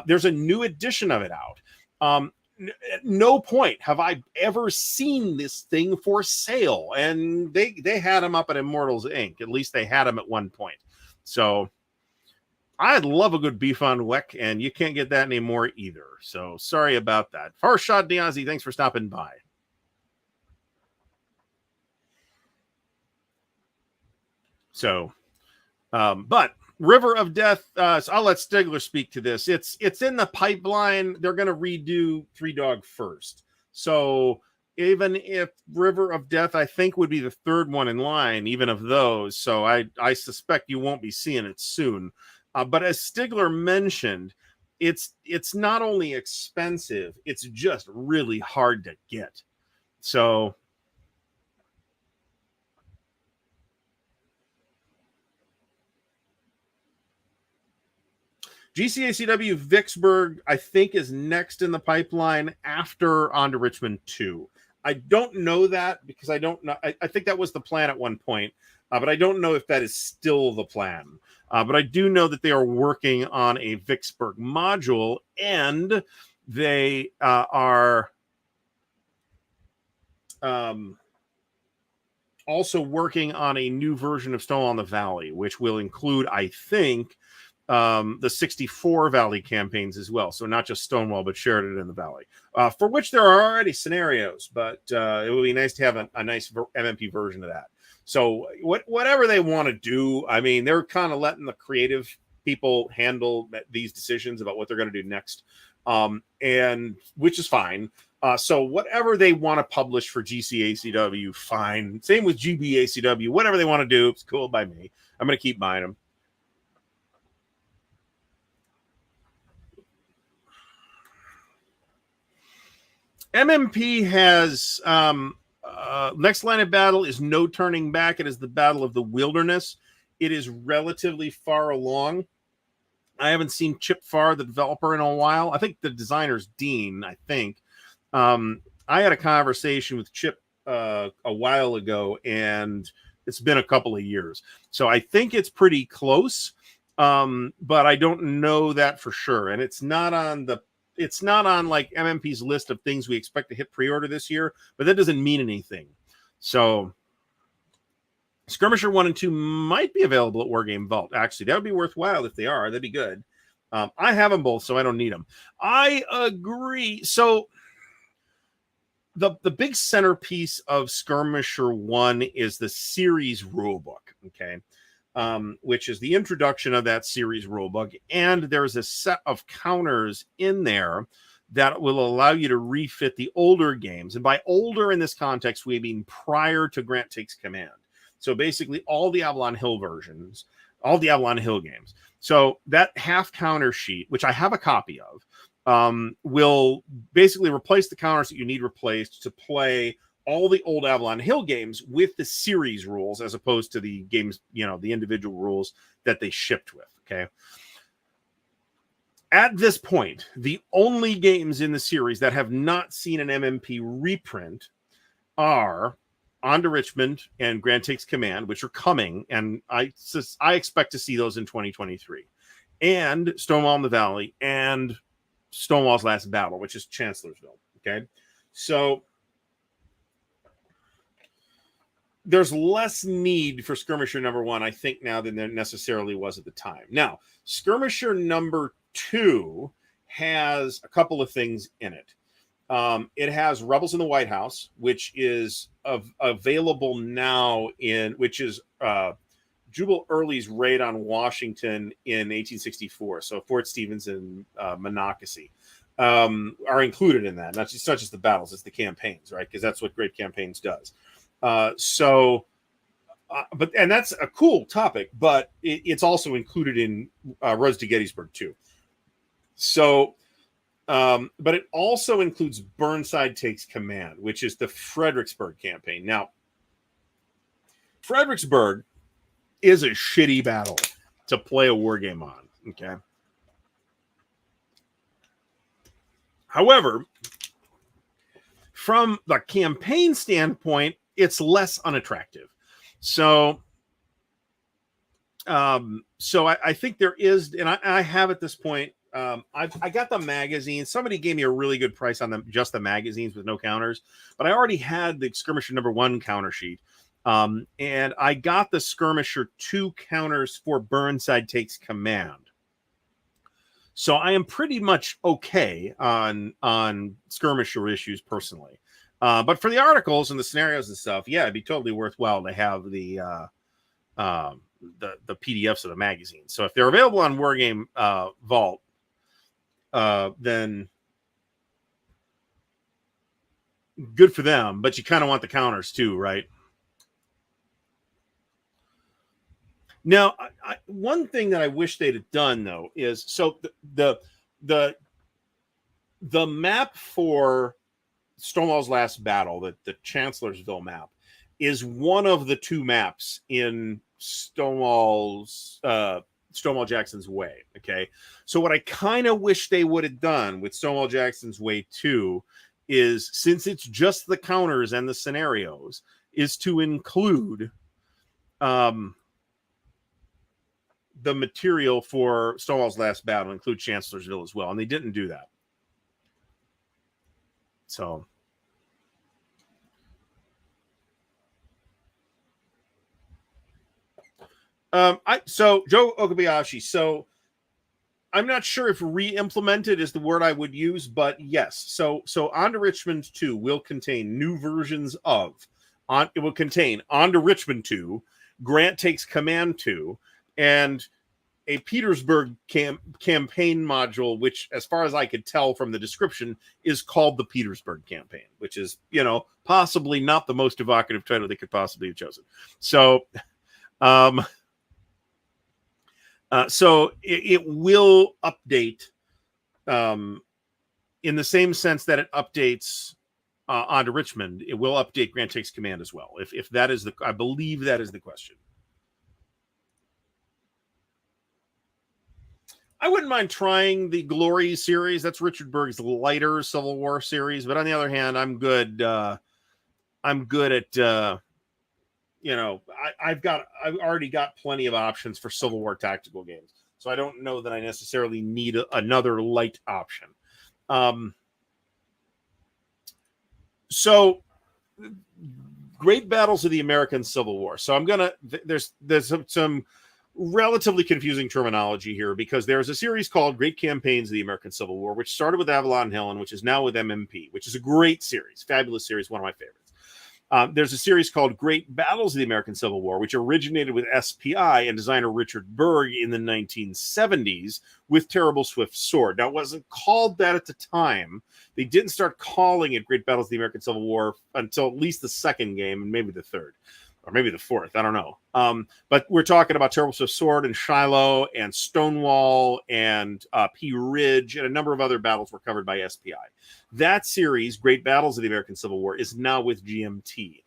There's a new edition of it out. At no point have I ever seen this thing for sale. And they had them up at Immortals Inc. At least they had them at one point. So I'd love a good beef on Weck, and you can't get that anymore either. So sorry about that. Farshad Niazi, thanks for stopping by. So, but River of Death, so I'll let Stigler speak to this. It's in the pipeline. They're going to redo Three Dog first. So even if River of Death, I think, would be the third one in line, even of those. So I suspect you won't be seeing it soon. But as Stigler mentioned, it's not only expensive, it's just really hard to get. So GCACW Vicksburg, I think, is next in the pipeline after On to Richmond 2. I don't know that because I don't know. I think that was the plan at one point, but I don't know if that is still the plan. But I do know that they are working on a Vicksburg module, and they are also working on a new version of Stonewall in the Valley, which will include, I think, the 64 Valley campaigns as well. So not just Stonewall, but Sheridan in the Valley, for which there are already scenarios, but it would be nice to have a nice MMP version of that. So whatever they want to do, I mean, they're kind of letting the creative people handle these decisions about what they're going to do next, and which is fine. So whatever they want to publish for GCACW, fine. Same with GBACW. Whatever they want to do, it's cool by me. I'm going to keep buying them. MMP has next line of battle is No Turning Back. It is the Battle of the Wilderness. It is relatively far along. I haven't seen Chip Farr, the developer, in a while. I think the designer's Dean, I think. I had a conversation with Chip a while ago, and it's been a couple of years. So I think it's pretty close, but I don't know that for sure. And it's not on like MMP's list of things we expect to hit pre-order this year, but that doesn't mean anything. So Skirmisher 1 and 2 might be available at Wargame Vault. Actually, that would be worthwhile if they are. That'd be good. I have them both, so I don't need them. I agree. So the big centerpiece of Skirmisher 1 is the series rulebook, okay? Which is the introduction of that series rulebook. And there's a set of counters in there that will allow you to refit the older games. And by older in this context, we mean prior to Grant Takes Command. So basically all the Avalon Hill versions, all the Avalon Hill games. So that half counter sheet, which I have a copy of, will basically replace the counters that you need replaced to play all the old Avalon Hill games with the series rules, as opposed to the games, the individual rules that they shipped with. Okay. At this point, the only games in the series that have not seen an MMP reprint are On to Richmond and Grant Takes Command, which are coming, and I expect to see those in 2023, and Stonewall in the Valley and Stonewall's Last Battle, which is Chancellorsville. Okay. So there's less need for Skirmisher number 1, I think, now than there necessarily was at the time. Now, Skirmisher number 2 has a couple of things in it. It has Rebels in the White House, which is available now which is Jubal Early's raid on Washington in 1864. So Fort Stevens and Monocacy are included in that. It's not just the battles, it's the campaigns, right? Because that's what Great Campaigns does. But that's a cool topic, but it's also included in Roads to Gettysburg too. So, but it also includes Burnside Takes Command, which is the Fredericksburg campaign. Now, Fredericksburg is a shitty battle to play a war game on. Okay. However, from the campaign standpoint, it's less unattractive. So I think there is, and I have at this point, I got the magazine. Somebody gave me a really good price on them, just the magazines with no counters, but I already had the Skirmisher number 1 counter sheet. And I got the Skirmisher 2 counters for Burnside Takes Command. So I am pretty much okay on Skirmisher issues personally. But for the articles and the scenarios and stuff, yeah, it'd be totally worthwhile to have the PDFs of the magazine. So if they're available on Wargame Vault, then good for them. But you kind of want the counters too, right? Now, one thing that I wish they'd have done though is the map for Stonewall's Last Battle, the Chancellorsville map, is one of the 2 maps in Stonewall Jackson's Way. Okay, so what I kind of wish they would have done with Stonewall Jackson's Way 2 is, since it's just the counters and the scenarios, is to include the material for Stonewall's Last Battle, include Chancellorsville as well, and they didn't do that. So, so Joe Okabayashi. So, I'm not sure if re-implemented is the word I would use, but yes. So On to Richmond 2 will contain new versions of. It will contain On to Richmond 2, Grant Takes Command 2, and a Petersburg campaign module, which, as far as I could tell from the description, is called the Petersburg campaign, which is, possibly not the most evocative title they could possibly have chosen. So, so it will update in the same sense that it updates On to Richmond. It will update Grant Takes Command as well. If that is I believe that is the question. I wouldn't mind trying the Glory series. That's Richard Berg's lighter Civil War series. But on the other hand, I'm good. I'm good at, I've already got plenty of options for Civil War tactical games. So I don't know that I necessarily need another light option. So great battles of the American Civil War. So there's some relatively confusing terminology here, because there's a series called Great Campaigns of the American Civil War, which started with Avalon Hill and which is now with MMP, which is a great series, fabulous series, one of my favorites. There's a series called Great Battles of the American Civil War, which originated with SPI and designer Richard Berg in the 1970s with Terrible Swift Sword. Now, it wasn't called that at the time. They didn't start calling it Great Battles of the American Civil War until at least the second game and maybe the third. Or maybe the fourth, I don't know. But we're talking about Terrible Swift Sword and Shiloh and Stonewall and Pea Ridge, and a number of other battles were covered by SPI. That series, Great Battles of the American Civil War, is now with GMT.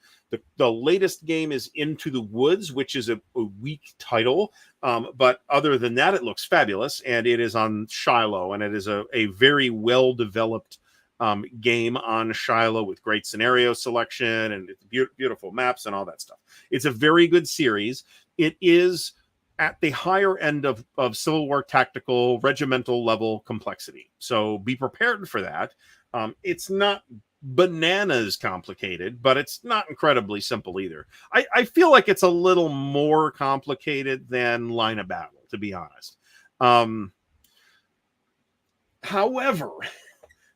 The latest game is Into the Woods, which is a weak title. But other than that, it looks fabulous. And it is on Shiloh, and it is a very well-developed game on Shiloh with great scenario selection and beautiful maps and all that stuff. It's a very good series. It is at the higher end of Civil War tactical regimental level complexity. So be prepared for that. It's not bananas complicated, but it's not incredibly simple either. I feel like it's a little more complicated than Line of Battle, to be honest. However,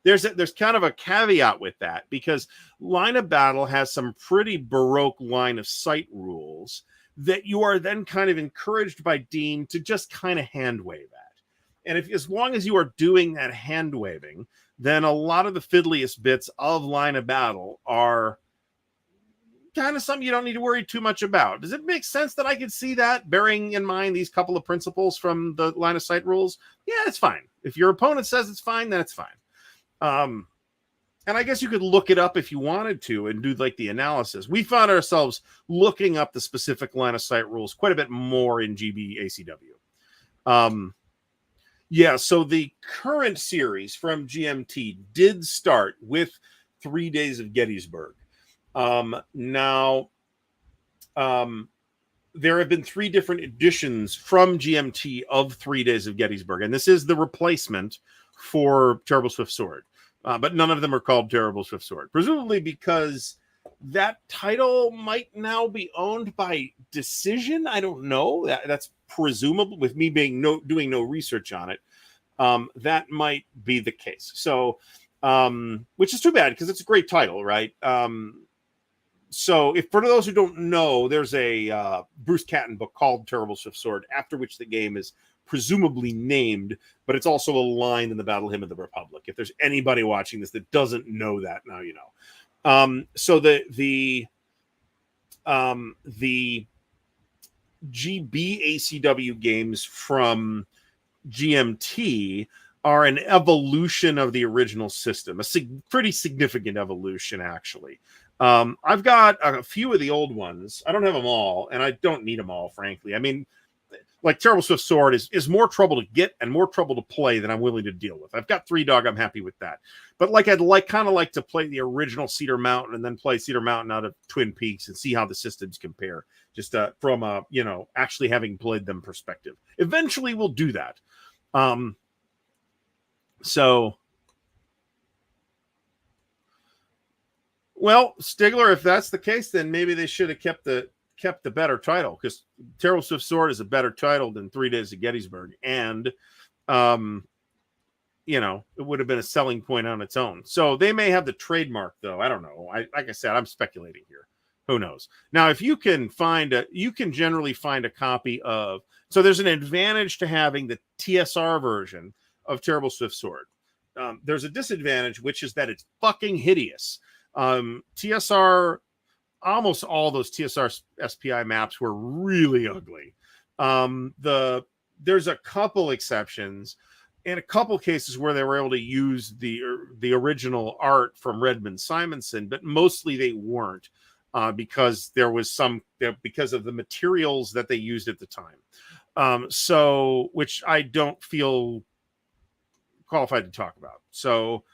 there's kind of a caveat with that, because Line of Battle has some pretty baroque line of sight rules that you are then kind of encouraged by Dean to just kind of hand wave at. And as long as you are doing that hand waving, then a lot of the fiddliest bits of Line of Battle are kind of something you don't need to worry too much about. Does it make sense that I could see that, bearing in mind these couple of principles from the line of sight rules? Yeah, it's fine. If your opponent says it's fine, then it's fine. And I guess you could look it up if you wanted to and do like the analysis. We found ourselves looking up the specific line of sight rules quite a bit more in GB ACW. Yeah, so the current series from GMT did start with 3 Days of Gettysburg. Now, there have been 3 different editions from GMT of 3 Days of Gettysburg, and this is the replacement for Terrible Swift Sword. But none of them are called Terrible Swift Sword, presumably because that title might now be owned by Decision. I don't know. That's presumable, with me being doing no research on it. That might be the case. So, which is too bad, because it's a great title, right? So, if for those who don't know, there's a Bruce Catton book called Terrible Swift Sword, after which the game is presumably named, but it's also a line in the Battle Hymn of the Republic. If there's anybody watching this that doesn't know that, now you know. So the GB ACW games from GMT are an evolution of the original system, a pretty significant evolution, actually. I've got a few of the old ones. I don't have them all, and I don't need them all, frankly. I mean, like Terrible Swift Sword is more trouble to get and more trouble to play than I'm willing to deal with. I've got 3 Dog. I'm happy with that. But like I'd kind of like to play the original Cedar Mountain and then play Cedar Mountain out of Twin Peaks and see how the systems compare, just from a actually having played them perspective. Eventually, we'll do that. So, well, Stigler, if that's the case, then maybe they should have kept the better title, because Terrible Swift Sword is a better title than 3 Days of Gettysburg, and it would have been a selling point on its own. So they may have the trademark, though. I don't know. Like I said, I'm speculating here. Who knows? Now, if you can generally find a copy of. So there's an advantage to having the TSR version of Terrible Swift Sword. There's a disadvantage, which is that it's fucking hideous. TSR. Almost all those TSR SPI maps were really ugly. There's a couple exceptions and a couple cases where they were able to use the original art from Redmond Simonson, but mostly they weren't, because because of the materials that they used at the time. So, which I don't feel qualified to talk about. So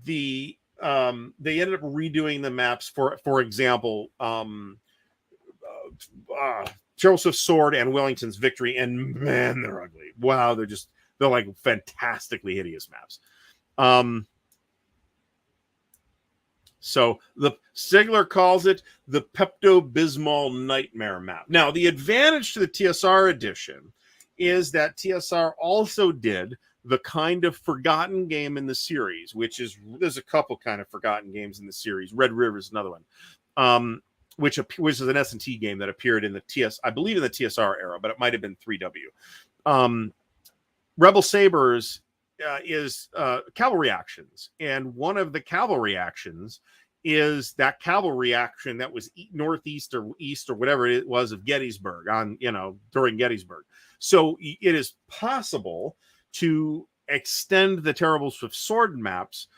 they ended up redoing the maps for example, Terrible Swift Sword and Wellington's Victory, and man, they're ugly. Wow, they're like fantastically hideous maps. So the Sigler calls it the Pepto-Bismol Nightmare map. Now, the advantage to the TSR edition is that TSR also did the kind of forgotten game in the series, there's a couple kind of forgotten games in the series. Red River is another one, which is an S&T game that appeared in I believe in the TSR era, but it might have been 3W. Rebel Sabers is cavalry actions, and one of the cavalry actions is that cavalry action that was northeast or east or whatever it was of Gettysburg during Gettysburg. So it is possible to extend the Terrible Swift Sword maps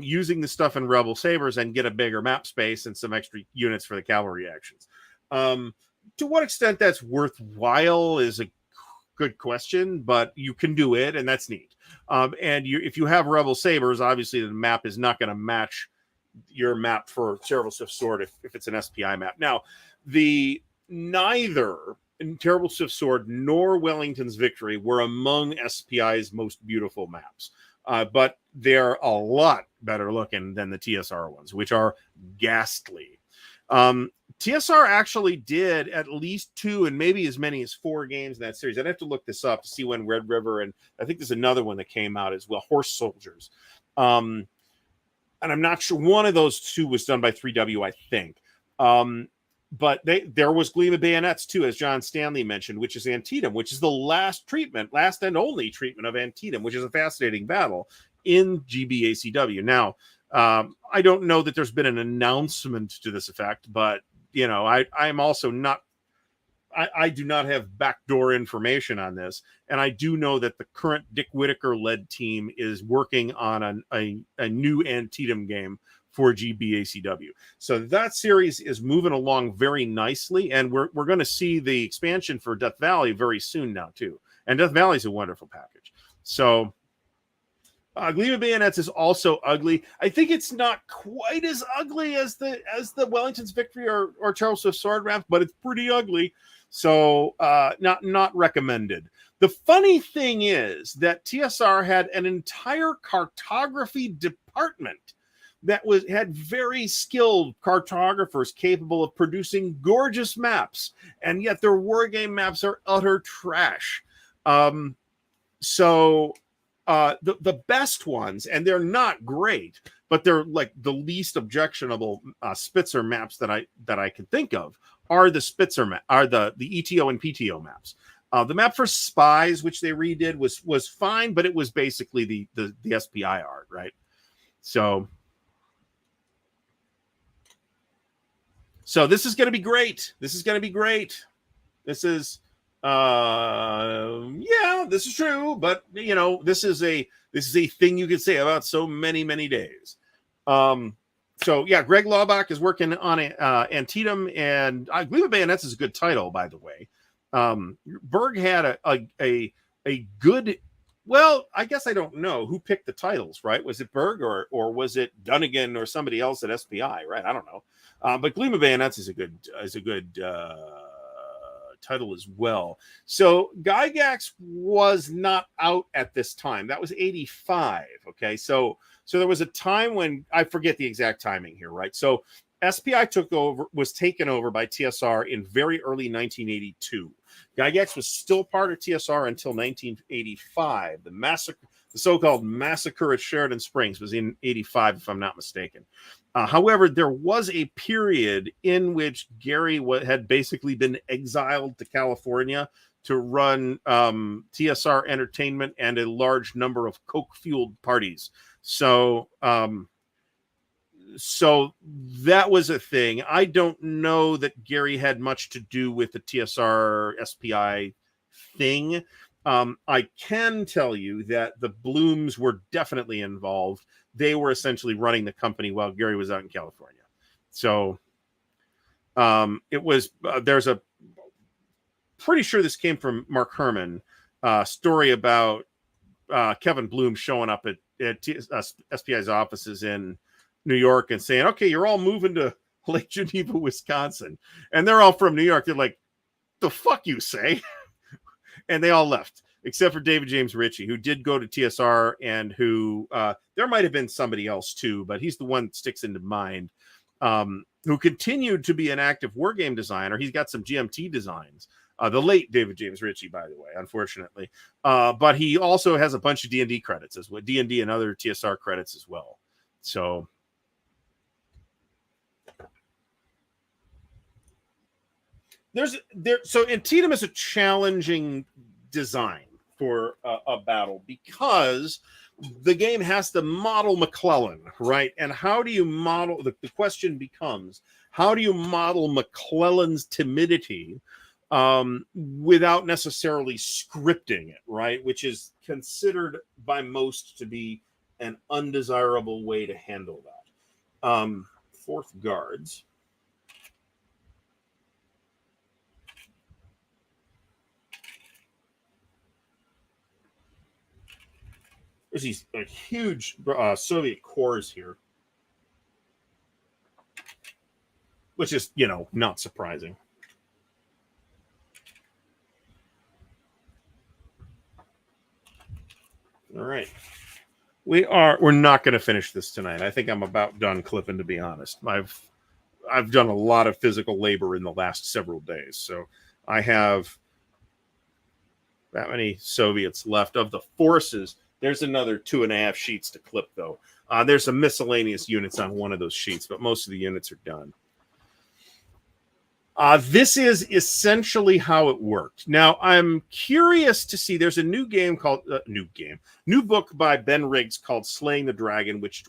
using the stuff in Rebel Sabers and get a bigger map space and some extra units for the cavalry actions. To what extent that's worthwhile is a good question, but you can do it, and that's neat. If you have Rebel Sabers, obviously the map is not going to match your map for Terrible Swift Sword if it's an SPI map. Now, neither Terrible Swift Sword nor Wellington's Victory were among SPI's most beautiful maps, but they're a lot better looking than the TSR ones, which are ghastly. TSR actually did at least 2 and maybe as many as 4 games in that series. I'd have to look this up to see when Red River, and I think there's another one that came out as well, Horse Soldiers. And I'm not sure, one of those 2 was done by 3W, I think. But there was Gleam of Bayonets too, as John Stanley mentioned, which is Antietam, which is the last and only treatment of Antietam, which is a fascinating battle in GBACW. Now, I don't know that there's been an announcement to this effect, but I'm also not, I do not have backdoor information on this. And I do know that the current Dick Whitaker led team is working on a new Antietam game for GBACW. So that series is moving along very nicely. And we're going to see the expansion for Death Valley very soon now too. And Death Valley is a wonderful package. So Gleam of Bayonets is also ugly. I think it's not quite as ugly as the Wellington's Victory or Charles Swift Sword Raft, but it's pretty ugly. So not recommended. The funny thing is that TSR had an entire cartography department that had very skilled cartographers capable of producing gorgeous maps, and yet their wargame maps are utter trash. So the best ones, and they're not great, but they're like the least objectionable Spitzer maps that I can think of, are the Spitzer are the ETO and PTO maps. The map for Spies, which they redid, was fine, but it was basically the SPI art, right? So this is going to be great. This is this is true, but this is a thing you could say about so many days. So yeah, Greg Laubach is working on Antietam, and I believe Bayonets is a good title, by the way. Berg had a good, well, I guess I don't know who picked the titles, right? Was it Berg or was it Dunnigan or somebody else at SPI, right? I don't know. But Gleam of Bayonets is a good title as well. So Gygax was not out at this time. That was 85. Okay. So there was a time when, I forget the exact timing here, right? So SPI was taken over by TSR in very early 1982. Gygax was still part of TSR until 1985. The so-called massacre at Sheridan Springs was in 85, if I'm not mistaken. However, there was a period in which Gary had basically been exiled to California to run TSR Entertainment and a large number of coke-fueled parties. So that was a thing. I don't know that Gary had much to do with the TSR SPI thing. I can tell you that the Blooms were definitely involved. They were essentially running the company while Gary was out in California. So it was, there's a, pretty sure this came from Mark Herman, story about Kevin Bloom showing up at SPI's offices in New York and saying, okay, you're all moving to Lake Geneva, Wisconsin. And they're all from New York. They're like, the fuck you say? And they all left, except for David James Ritchie, who did go to TSR and who, there might have been somebody else too, but he's the one that sticks into mind, who continued to be an active wargame designer. He's got some GMT designs. The late David James Ritchie, by the way, unfortunately. But he also has a bunch of D&D credits as well, D&D and other TSR credits as well. So so Antietam is a challenging design for a battle because the game has to model McClellan, right? And how do you model, the question becomes, how do you model McClellan's timidity without necessarily scripting it, right? Which is considered by most to be an undesirable way to handle that. Fourth Guards. There's these huge Soviet cores here, which is, not surprising. All right. We're not going to finish this tonight. I think I'm about done clipping, to be honest. I've done a lot of physical labor in the last several days, so I have that many Soviets left of the forces. There's another 2.5 sheets to clip, though. There's some miscellaneous units on one of those sheets, but most of the units are done. This is essentially how it worked. Now, I'm curious to see. There's a new game called new book by Ben Riggs called "Slaying the Dragon," which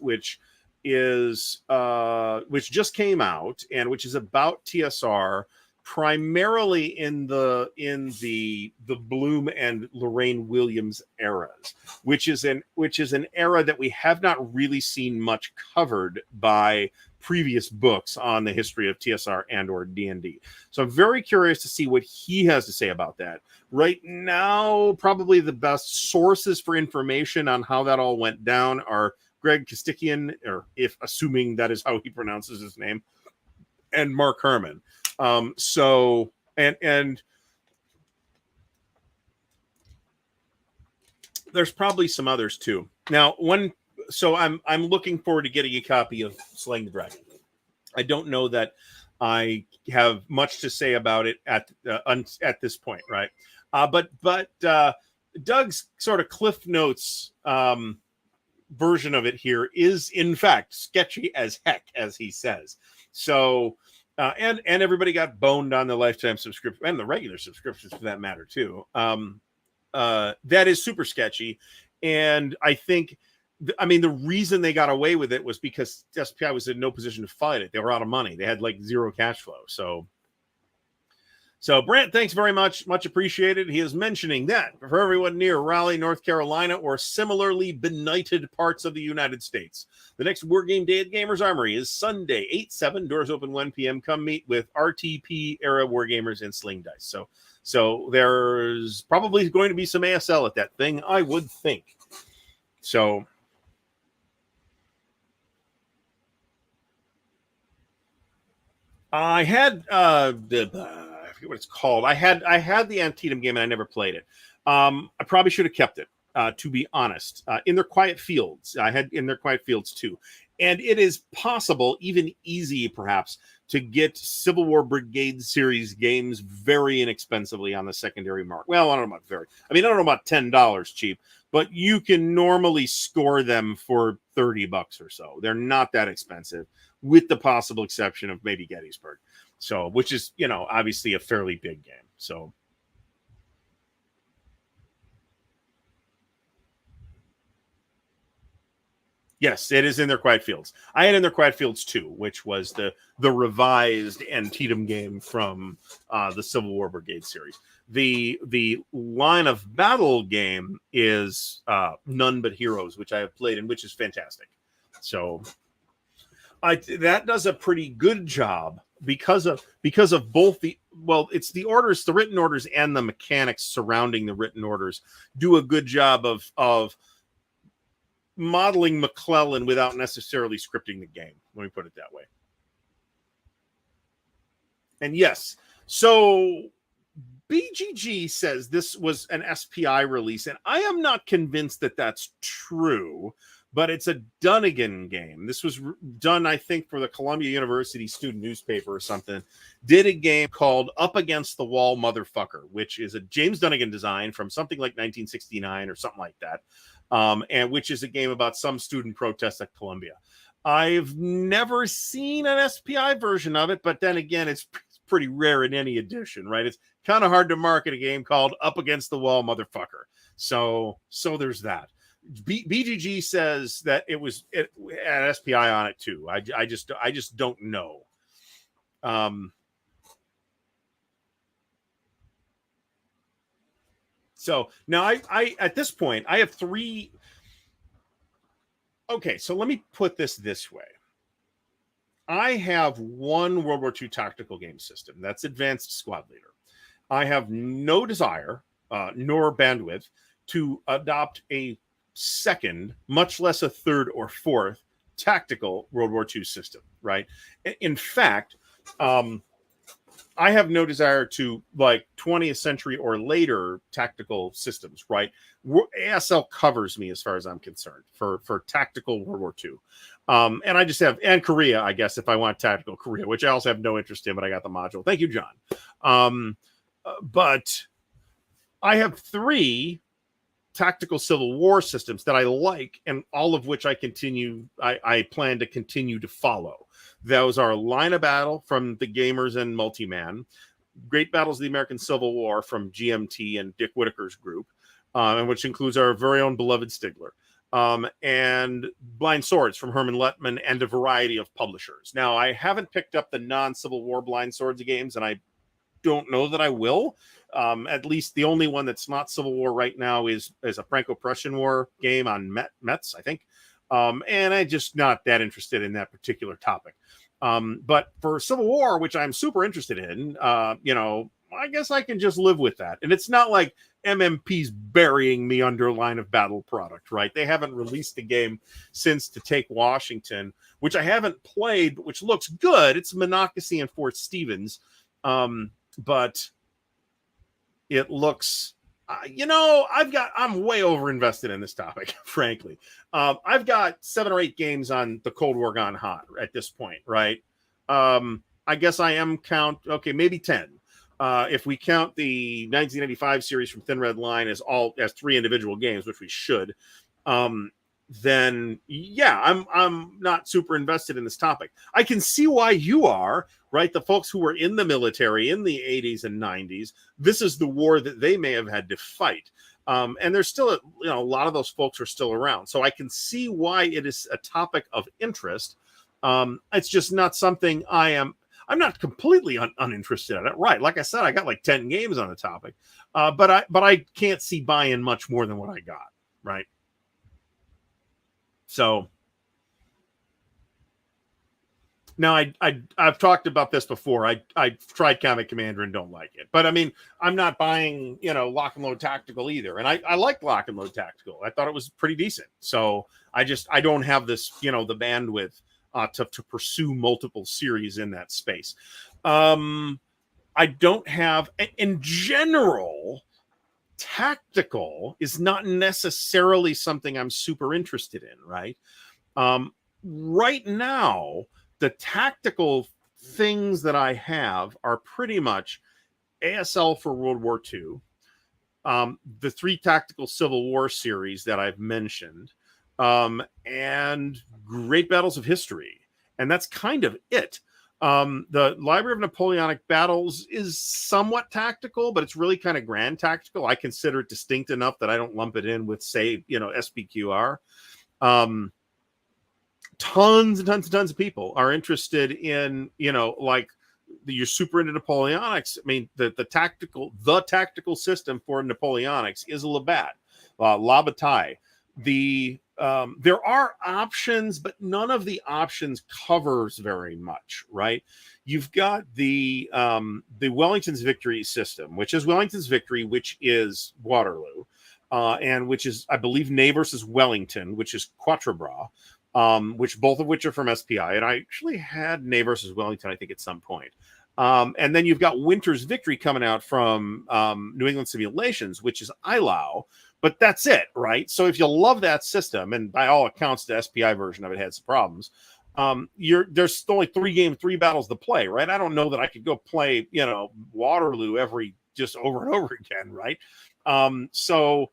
just came out and which is about TSR, primarily in the Bloom and Lorraine Williams eras, which is an era that we have not really seen much covered by previous books on the history of TSR and or D&D. So I'm very curious to see what he has to say about that. Right now, probably the best sources for information on how that all went down are Greg Kostikian, or if assuming that is how he pronounces his name, and Mark Herman. So there's probably some others too. Now, so I'm looking forward to getting a copy of Slaying the Dragon. I don't know that I have much to say about it at this point, right? But Doug's sort of Cliff Notes version of it here is in fact sketchy as heck, as he says. So and everybody got boned on the lifetime subscription and the regular subscriptions for that matter too. That is super sketchy, and I think the reason they got away with it was because SPI was in no position to fight it. They were out of money. They had like zero cash flow. So Brant, thanks very much. Much appreciated. He is mentioning that for everyone near Raleigh, North Carolina, or similarly benighted parts of the United States, the next Wargame Day at Gamers Armory is Sunday, 8/7. Doors open 1 p.m. Come meet with RTP era Wargamers and Sling Dice. So there's probably going to be some ASL at that thing, I would think. So I had I forget what it's called. I had the Antietam game and I never played it. I probably should have kept it, to be honest. In Their Quiet Fields, I had In Their Quiet Fields too, and it is possible, even easy perhaps, to get Civil War Brigade series games very inexpensively on the secondary market. Well, I don't know about I don't know about $10 cheap, but you can normally score them for $30 or so. They're not that expensive, with the possible exception of maybe Gettysburg. So, which is, obviously a fairly big game. So, yes, it is In Their Quiet Fields. I had In Their Quiet Fields 2, which was the revised Antietam game from the Civil War Brigade series. The Line of Battle game is None But Heroes, which I have played and which is fantastic. So that does a pretty good job because of both it's the orders, the written orders, and the mechanics surrounding the written orders do a good job of modeling McClellan without necessarily scripting the game. Let me put it that way. And yes, so BGG says this was an SPI release, and I am not convinced that that's true, but it's a Dunnigan game. This was done, I think, for the Columbia University student newspaper or something. Did a game called Up Against the Wall Motherfucker, which is a James Dunnigan design from something like 1969 or something like that, and which is a game about some student protest at Columbia. I've never seen an SPI version of it, but then again, it's pretty rare in any edition, right? It's kind of hard to market a game called Up Against the Wall Motherfucker. So there's that. BGG says that it had SPI on it too. I just don't know. So now I at this point I have 3. Okay, so let me put this way. I have one World War II tactical game system. That's Advanced Squad Leader. I have no desire nor bandwidth to adopt a second, much less a third or fourth tactical World War II system, right? In fact, I have no desire to like 20th century or later tactical systems, right? ASL covers me as far as I'm concerned for tactical World War II. And I just have, and Korea, I guess, if I want tactical Korea, which I also have no interest in, but I got the module. Thank you, John. But I have 3 tactical Civil War systems that I like, and all of which I plan to continue to follow. Those are Line of Battle from the Gamers and Multiman, Great Battles of the American Civil War from GMT and Dick Whitaker's group, and which includes our very own beloved Stigler, and Blind Swords from Herman Lettman and a variety of publishers. Now, I haven't picked up the non-Civil War Blind Swords games, and I don't know that I will. At least the only one that's not Civil War right now is a Franco-Prussian War game on Metz, I think. And I'm just not that interested in that particular topic. But for Civil War, which I'm super interested in, I guess I can just live with that. And it's not like MMP's burying me under Line of Battle product, right? They haven't released a game since To Take Washington, which I haven't played, but which looks good. It's Monocacy and Fort Stevens. But it looks, I'm way over invested in this topic, frankly. I've got 7 or 8 games on the Cold War Gone Hot at this point, right? I guess I am maybe 10. If we count the 1995 series from Thin Red Line as 3 individual games, which we should, then yeah, I'm not super invested in this topic. I can see why you are, right? The folks who were in the military in the 80s and 90s, this is the war that they may have had to fight. And there's still a lot of those folks are still around. So I can see why it is a topic of interest. It's just not something I'm not completely uninterested in it. Right. Like I said, I got like 10 games on the topic. But I can't see buying much more than what I got. Right. So now I've talked about this before. I tried Comic Commander and don't like it, but I mean, I'm not buying, Lock and Load Tactical either. And I like Lock and Load Tactical. I thought it was pretty decent. So I don't have this, the bandwidth to pursue multiple series in that space. I don't have, in general, tactical is not necessarily something I'm super interested in, right? Right now, the tactical things that I have are pretty much ASL for World War II, the 3 tactical Civil War series that I've mentioned, and Great Battles of History. And that's kind of it. The Library of Napoleonic Battles is somewhat tactical, but it's really kind of grand tactical. I consider it distinct enough that I don't lump it in with, say, SPQR. Tons and tons and tons of people are interested in, you're super into Napoleonics. I mean, the tactical system for Napoleonics is a Labatt, La Bataille. There are options, but none of the options covers very much, right? You've got the Wellington's Victory system, which is Wellington's Victory, which is Waterloo, and which is, I believe, Ney versus Wellington, which is Quatre Bras, both of which are from SPI. And I actually had Ney versus Wellington, I think, at some point. And then you've got Winter's Victory coming out from New England Simulations, which is ILAO. But that's it, right? So if you love that system, and by all accounts, the SPI version of it had some problems, there's only 3 battles to play, right? I don't know that I could go play, Waterloo just over and over again, right? So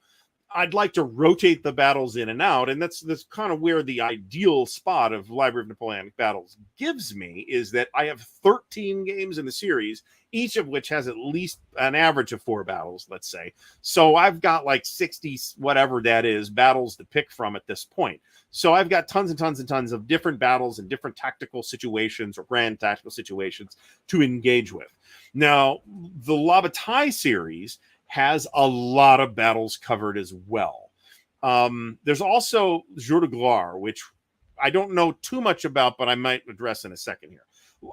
I'd like to rotate the battles in and out, and that's kind of where the ideal spot of Library of Napoleonic Battles gives me, is that I have 13 games in the series, each of which has at least an average of 4 battles, let's say. So I've got like 60, whatever that is, battles to pick from at this point. So I've got tons and tons and tons of different battles and different tactical situations or grand tactical situations to engage with. Now, the La Bataille series has a lot of battles covered as well. There's also Jour de Gloire, which I don't know too much about, but I might address in a second here.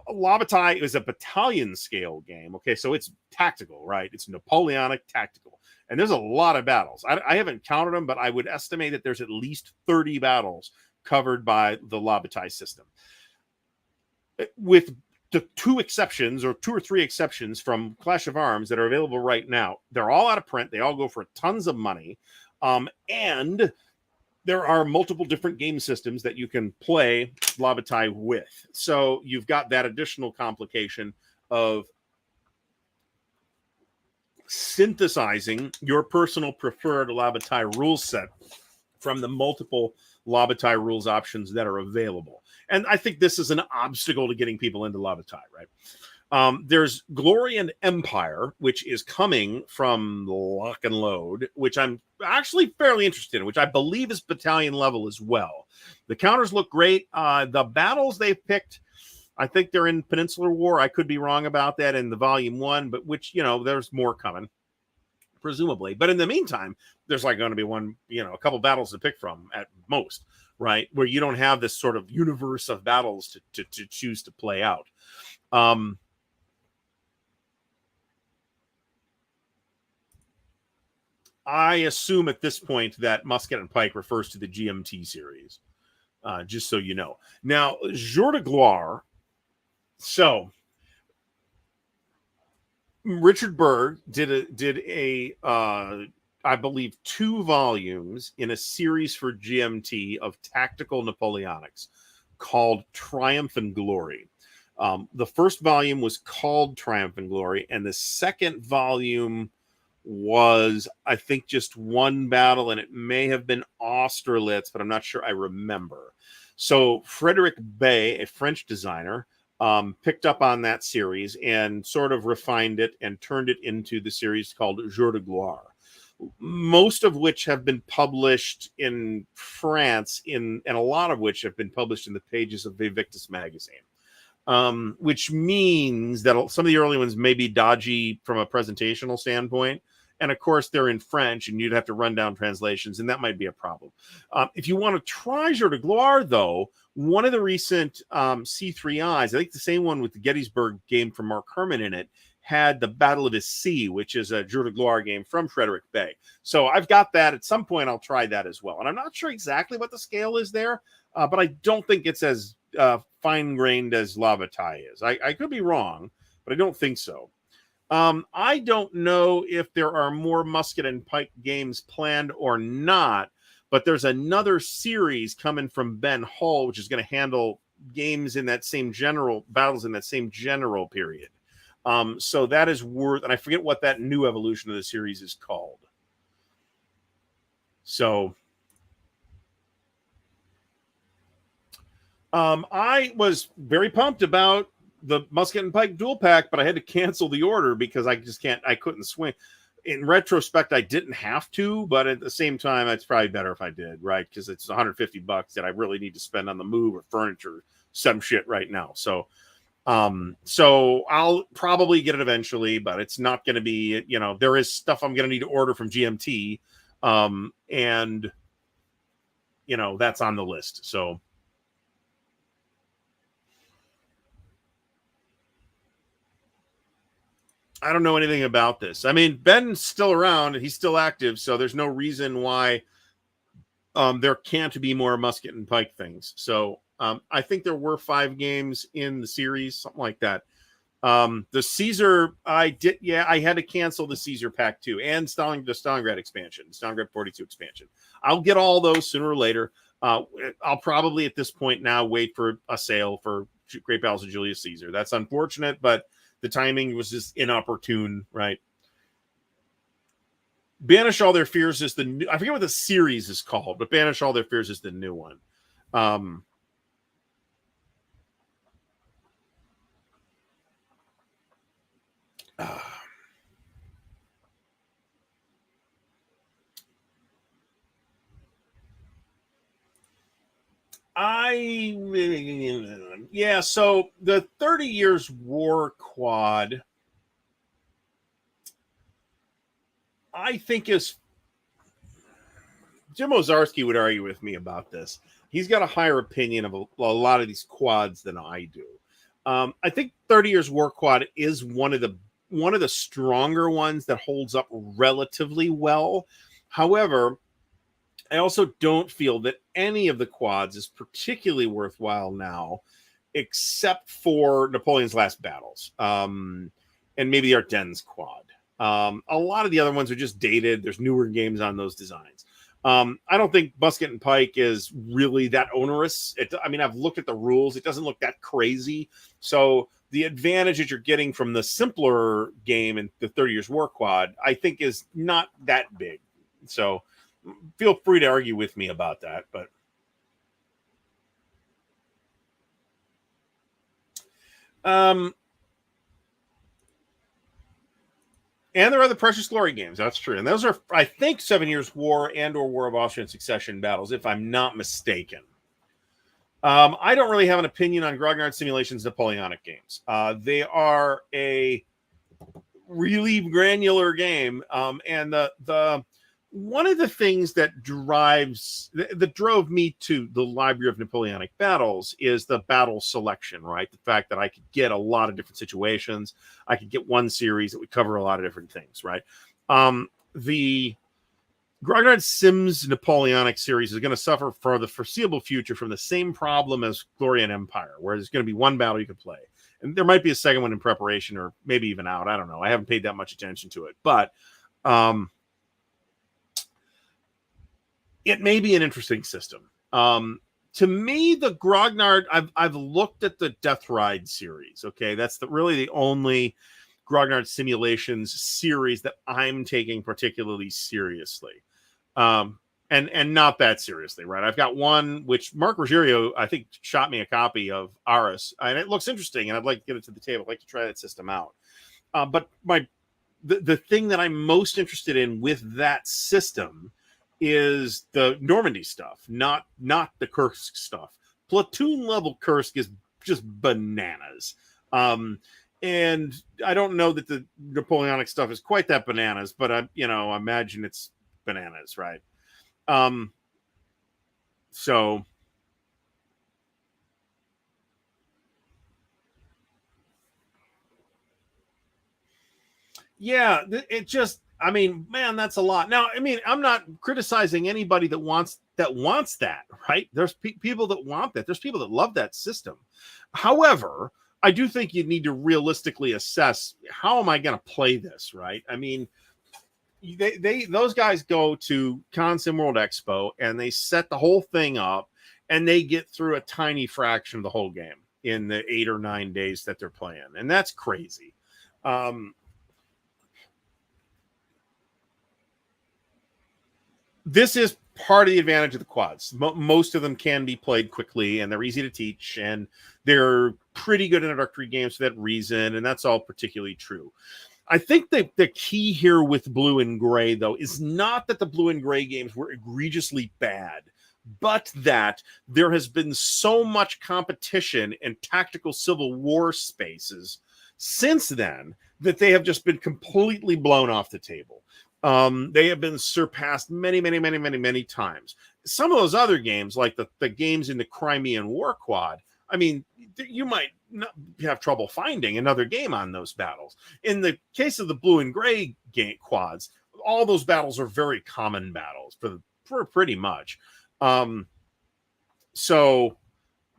La Bataille is a battalion scale game. Okay, so it's tactical, right? It's Napoleonic tactical. And there's a lot of battles. I haven't counted them, but I would estimate that there's at least 30 battles covered by the La Bataille system. With the two exceptions or two or three exceptions from Clash of Arms that are available right now, they're all out of print. They all go for tons of money. And there are multiple different game systems that you can play Lavatai with. So you've got that additional complication of synthesizing your personal preferred Lavatai rule set from the multiple Lavatai rules options that are available. And I think this is an obstacle to getting people into Lavatai, right? There's Glory and Empire, which is coming from Lock and Load, which I'm actually fairly interested in, which I believe is battalion level as well. The counters look great. The battles they've picked, I think they're in Peninsular War. I could be wrong about that in the volume 1, but which, there's more coming, presumably. But in the meantime, there's like going to be one, a couple battles to pick from at most, right? Where you don't have this sort of universe of battles to choose to play out. I assume at this point that Musket and Pike refers to the GMT series, just so you know. Now, Jour de Gloire. So, Richard Berg did a I believe 2 volumes in a series for GMT of tactical Napoleonics called Triumph and Glory. The first volume was called Triumph and Glory, and the second volume was, I think, just one battle, and it may have been Austerlitz, but I'm not sure I remember. So Frederick Bay, a French designer, picked up on that series and sort of refined it and turned it into the series called Jour de Gloire, most of which have been published in France, and a lot of which have been published in the pages of Vivictus magazine. Which means that some of the early ones may be dodgy from a presentational standpoint. And of course, they're in French, and you'd have to run down translations, and that might be a problem. If you want to try Jour de Gloire, though, one of the recent C3Is, I think the same one with the Gettysburg game from Mark Herman in it, had the Battle of the Sea, which is a Jour de Gloire game from Frederick Bay. So I've got that. At some point, I'll try that as well. And I'm not sure exactly what the scale is there, but I don't think it's as fine-grained as Lavatai is. I could be wrong, but I don't think so. I don't know if there are more Musket and Pike games planned or not, but there's another series coming from Ben Hull, which is going to handle games in that same general, battles in that same general period. So that is worth, and I forget what that new evolution of the series is called. So I was very pumped about the Musket and Pike dual pack, but I had to cancel the order because I couldn't swing. In retrospect, I didn't have to, but at the same time, it's probably better if I did, right? Because it's $150 that I really need to spend on the move or furniture, some shit right now. So I'll probably get it eventually, but it's not going to be, there is stuff I'm going to need to order from GMT. And that's on the list. So I don't know anything about this. I mean, Ben's still around and he's still active, so there's no reason why there can't be more Musket and Pike things. So I think there were 5 games in the series, something like that. The Caesar, I had to cancel the Caesar pack too, and the Stalingrad expansion, Stalingrad 42 expansion. I'll get all those sooner or later. I'll probably at this point now wait for a sale for Great Battles of Julius Caesar. That's unfortunate, but the timing was just inopportune, right? Banish All Their Fears is the new, I forget what the series is called, but Banish All Their Fears is the new one. So the 30 Years War quad, I think is, Jim Ozarski would argue with me about this. He's got a higher opinion of a lot of these quads than I do. I think 30 Years War quad is one of the stronger ones that holds up relatively well. However, I also don't feel that any of the quads is particularly worthwhile now, except for Napoleon's Last Battles, and maybe the Ardennes quad. A lot of the other ones are just dated. There's newer games on those designs. I don't think Musket and Pike is really that onerous. I mean, I've looked at the rules. It doesn't look that crazy. So the advantage that you're getting from the simpler game in the 30 Years War quad, I think, is not that big. So feel free to argue with me about that. But and there are the Precious Glory games. That's true. And those are, I think, 7 Years War and or War of Austrian Succession battles, if I'm not mistaken. I don't really have an opinion on Grognard Simulation's Napoleonic games. They are a really granular game. And the one of the things that drove me to the Library of Napoleonic Battles is the battle selection, right? The fact that I could get a lot of different situations. I could get one series that would cover a lot of different things, right? The Grognard Sims Napoleonic series is going to suffer for the foreseeable future from the same problem as Glory and Empire, where there's going to be one battle you can play. And there might be a second one in preparation or maybe even out. I don't know. I haven't paid that much attention to it. But it may be an interesting system. To me, the Grognard, I've looked at the Death Ride series. Okay, that's really the only Grognard Simulations series that I'm taking particularly seriously, and not that seriously, right? I've got one which Mark Ruggiero, I think, shot me a copy of Aris, and it looks interesting, and I'd like to get it to the table. I'd like to try that system out. But the thing that I'm most interested in with that system is the Normandy stuff, not the Kursk stuff. Platoon level Kursk is just bananas. And I don't know that the Napoleonic stuff is quite that bananas, but I imagine it's bananas, right? So yeah, it just, I mean, man, that's a lot. Now, I mean, I'm not criticizing anybody that wants that, right? There's people that want that. There's people that love that system. However, I do think you need to realistically assess, how am I going to play this, right? I mean, those guys go to Consim World Expo and they set the whole thing up and they get through a tiny fraction of the whole game in the 8 or 9 days that they're playing. And that's crazy. This is part of the advantage of the quads. Most of them can be played quickly and they're easy to teach and they're pretty good introductory games for that reason. And that's all particularly true. I think the key here with Blue and Gray, though, is not that the Blue and Gray games were egregiously bad, but that there has been so much competition in tactical Civil War spaces since then that they have just been completely blown off the table. They have been surpassed many times. Some of those other games, like the games in the Crimean War quad, I mean, you might not have trouble finding another game on those battles. In the case of the Blue and Gray game quads, all those battles are very common battles for pretty much. So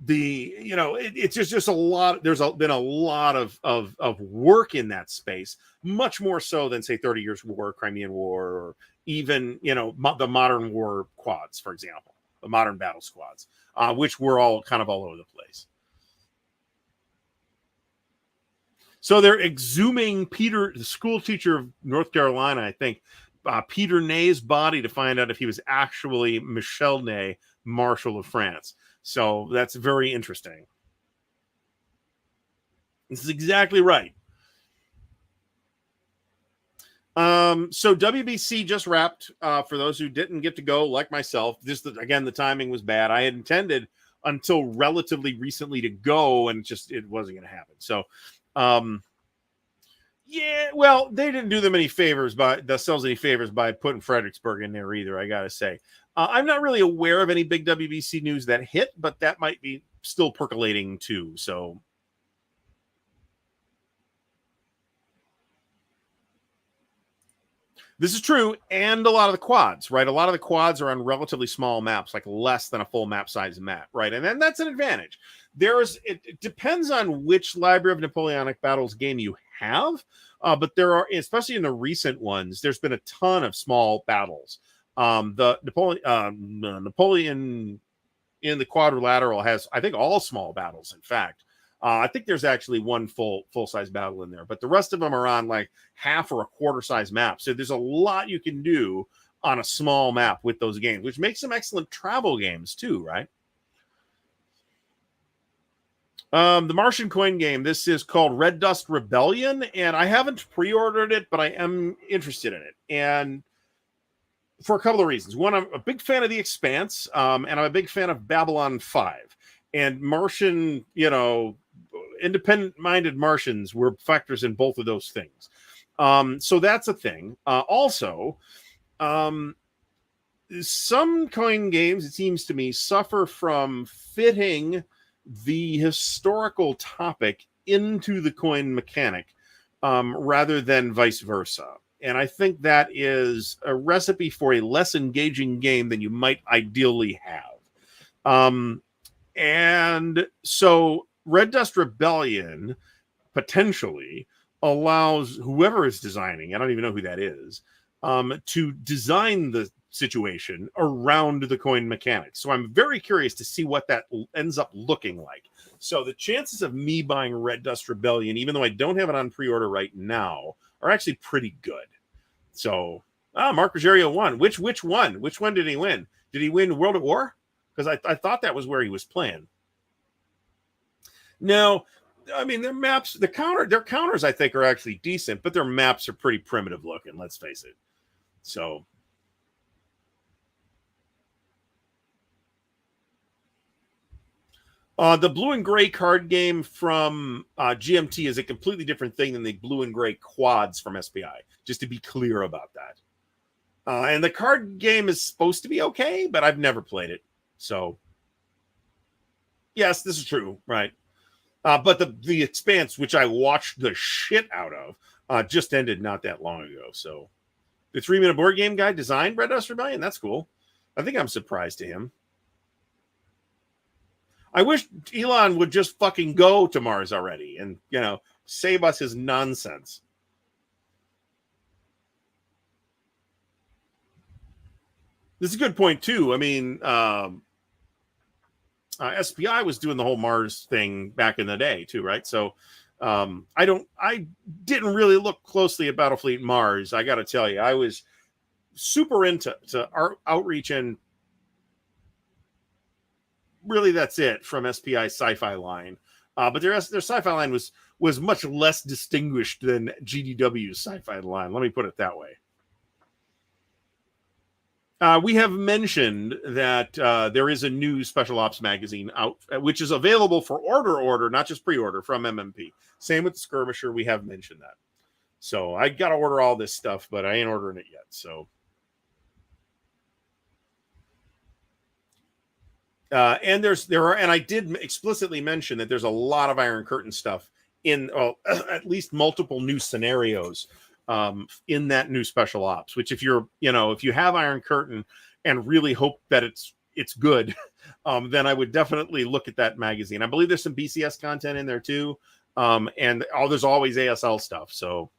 it's just a lot. There's been a lot of work in that space, much more so than, say, 30 Years War, Crimean War, or even the modern war quads, for example, the modern battle squads, which were all kind of all over the place. So they're exhuming Peter, the school teacher of North Carolina, I think, Peter Ney's body to find out if he was actually Michel Ney, Marshal of France. So that's very interesting. This is exactly right. So WBC just wrapped. For those who didn't get to go, like myself, again, the timing was bad. I had intended until relatively recently to go, and it wasn't going to happen. So, yeah, well, they didn't do them themselves any favors by putting Fredericksburg in there either, I gotta say. I'm not really aware of any big WBC news that hit, but that might be still percolating too. So This is true, and a lot of the quads, right? A lot of the quads are on relatively small maps, like less than a full map size map, right? And then that's an advantage. It depends on which Library of Napoleonic Battles game you have, but there are, especially in the recent ones, there's been a ton of small battles. The Napoleon in the Quadrilateral has, I think, all small battles. In fact, I think there's actually one full size battle in there, but the rest of them are on like half or a quarter size maps. So there's a lot you can do on a small map with those games, which makes them excellent travel games too, right? The Martian coin game. This is called Red Dust Rebellion, and I haven't pre-ordered it, but I am interested in it, and for a couple of reasons. One, I'm a big fan of The Expanse, and I'm a big fan of Babylon 5. And Martian, independent-minded Martians were factors in both of those things. So that's a thing. Also, some coin games, it seems to me, suffer from fitting the historical topic into the coin mechanic rather than vice versa. And I think that is a recipe for a less engaging game than you might ideally have. And so Red Dust Rebellion potentially allows whoever is designing, I don't even know who that is, to design the situation around the coin mechanics. So I'm very curious to see what that ends up looking like. So the chances of me buying Red Dust Rebellion, even though I don't have it on pre-order right now, are actually pretty good. So, Mark Ruggiero won. Which one? Which one did he win? Did he win World at War? Because I thought that was where he was playing. No, I mean their maps, their counters I think are actually decent, but their maps are pretty primitive looking. Let's face it. So, the blue and gray card game from GMT is a completely different thing than the blue and gray quads from SPI. Just to be clear about that. And the card game is supposed to be okay, but I've never played it. So, yes, this is true, right? But the Expanse, which I watched the shit out of, just ended not that long ago. So, the 3-minute board game guy designed Red Dust Rebellion. That's cool. I think I'm surprised to him. I wish Elon would just fucking go to Mars already and, save us his nonsense. This is a good point, too. I mean, SPI was doing the whole Mars thing back in the day, too, right? So I didn't really look closely at Battlefleet Mars. I got to tell you, I was super into our outreach, and really that's it from SPI Sci-Fi line. But their Sci-Fi line was much less distinguished than GDW's Sci-Fi line. Let me put it that way. We have mentioned that there is a new Special Ops magazine out, which is available for order, not just pre-order from MMP. Same with the Skirmisher. We have mentioned that. So I got to order all this stuff, but I ain't ordering it yet. So. And I did explicitly mention that there's a lot of Iron Curtain stuff in, at least multiple new scenarios in that new Special Ops, which if you have Iron Curtain and really hope that it's good, then I would definitely look at that magazine. I believe there's some BCS content in there too. And there's always ASL stuff. So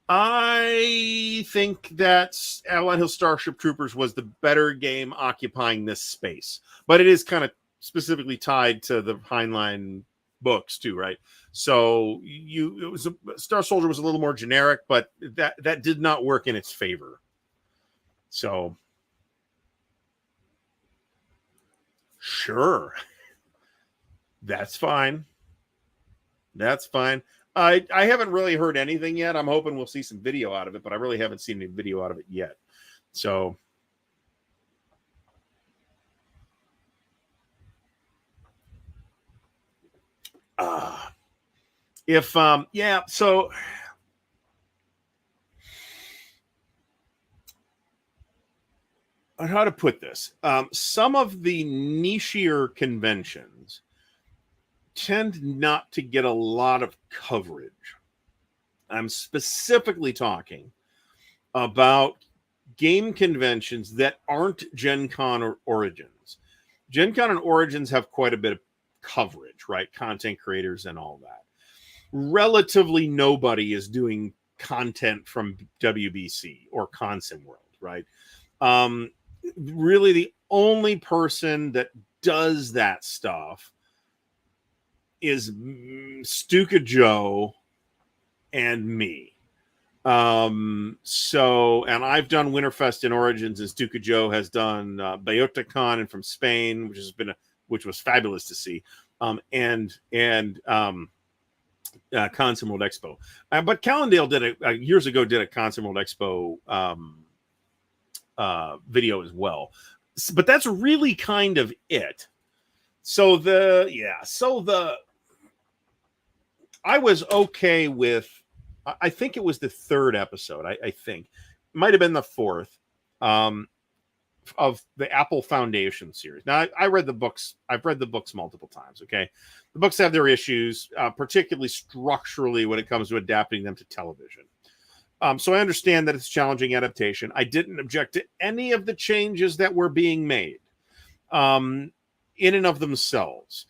I think that Avalon Hill Starship Troopers was the better game occupying this space, but it is kind of specifically tied to the Heinlein books too, right? So Star Soldier was a little more generic, but that did not work in its favor. So sure, that's fine. That's fine. I haven't really heard anything yet. I'm hoping we'll see some video out of it, but I really haven't seen any video out of it yet. So so how to put this? Some of the nichier conventions tend not to get a lot of coverage. I'm specifically talking about game conventions that aren't Gen Con or Origins. Gen Con and Origins have quite a bit of coverage, right? Content creators and all that. Relatively nobody is doing content from WBC or Consim World, right? Really, the only person that does that stuff is Stuka Joe and me. And I've done Winterfest in Origins, and Stuka Joe has done BiotaCon and from Spain, which was fabulous to see. And Consim World Expo. But Callendale did years ago did a Consim World Expo video as well. But that's really kind of it. I was okay with, I think it was the third episode. I think it might have been the fourth of the Apple Foundation series. Now, I read the books. I've read the books multiple times. Okay. The books have their issues, particularly structurally when it comes to adapting them to television. So I understand that it's challenging adaptation. I didn't object to any of the changes that were being made in and of themselves.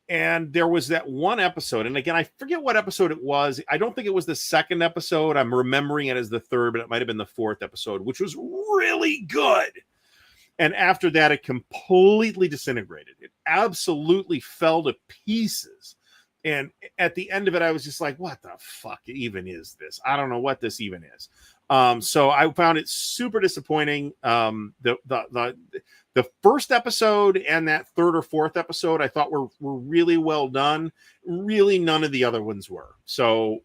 And there was that one episode, and again, I forget what episode it was. I don't think it was the second episode. I'm remembering it as the third, but it might have been the fourth episode, which was really good. And after that, it completely disintegrated. It absolutely fell to pieces. And at the end of it, I was just like, what the fuck even is this? I don't know what this even is. So I found it super disappointing. The first episode and that third or fourth episode I thought were really well done. Really, none of the other ones were. So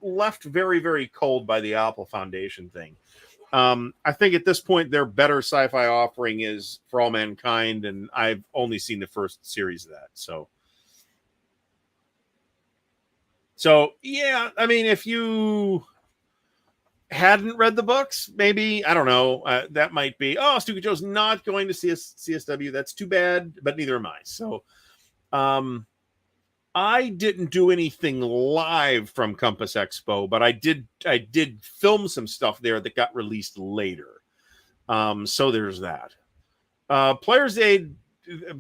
left very, very cold by the Apple Foundation thing. I think at this point, their better sci-fi offering is For All Mankind, and I've only seen the first series of that. So yeah, I mean, if you hadn't read the books, maybe, I don't know, that might be, Stuka Joe's not going to CSW. That's too bad, but neither am I. So I didn't do anything live from Compass Expo, but I did film some stuff there that got released later. So there's that. Players Aid,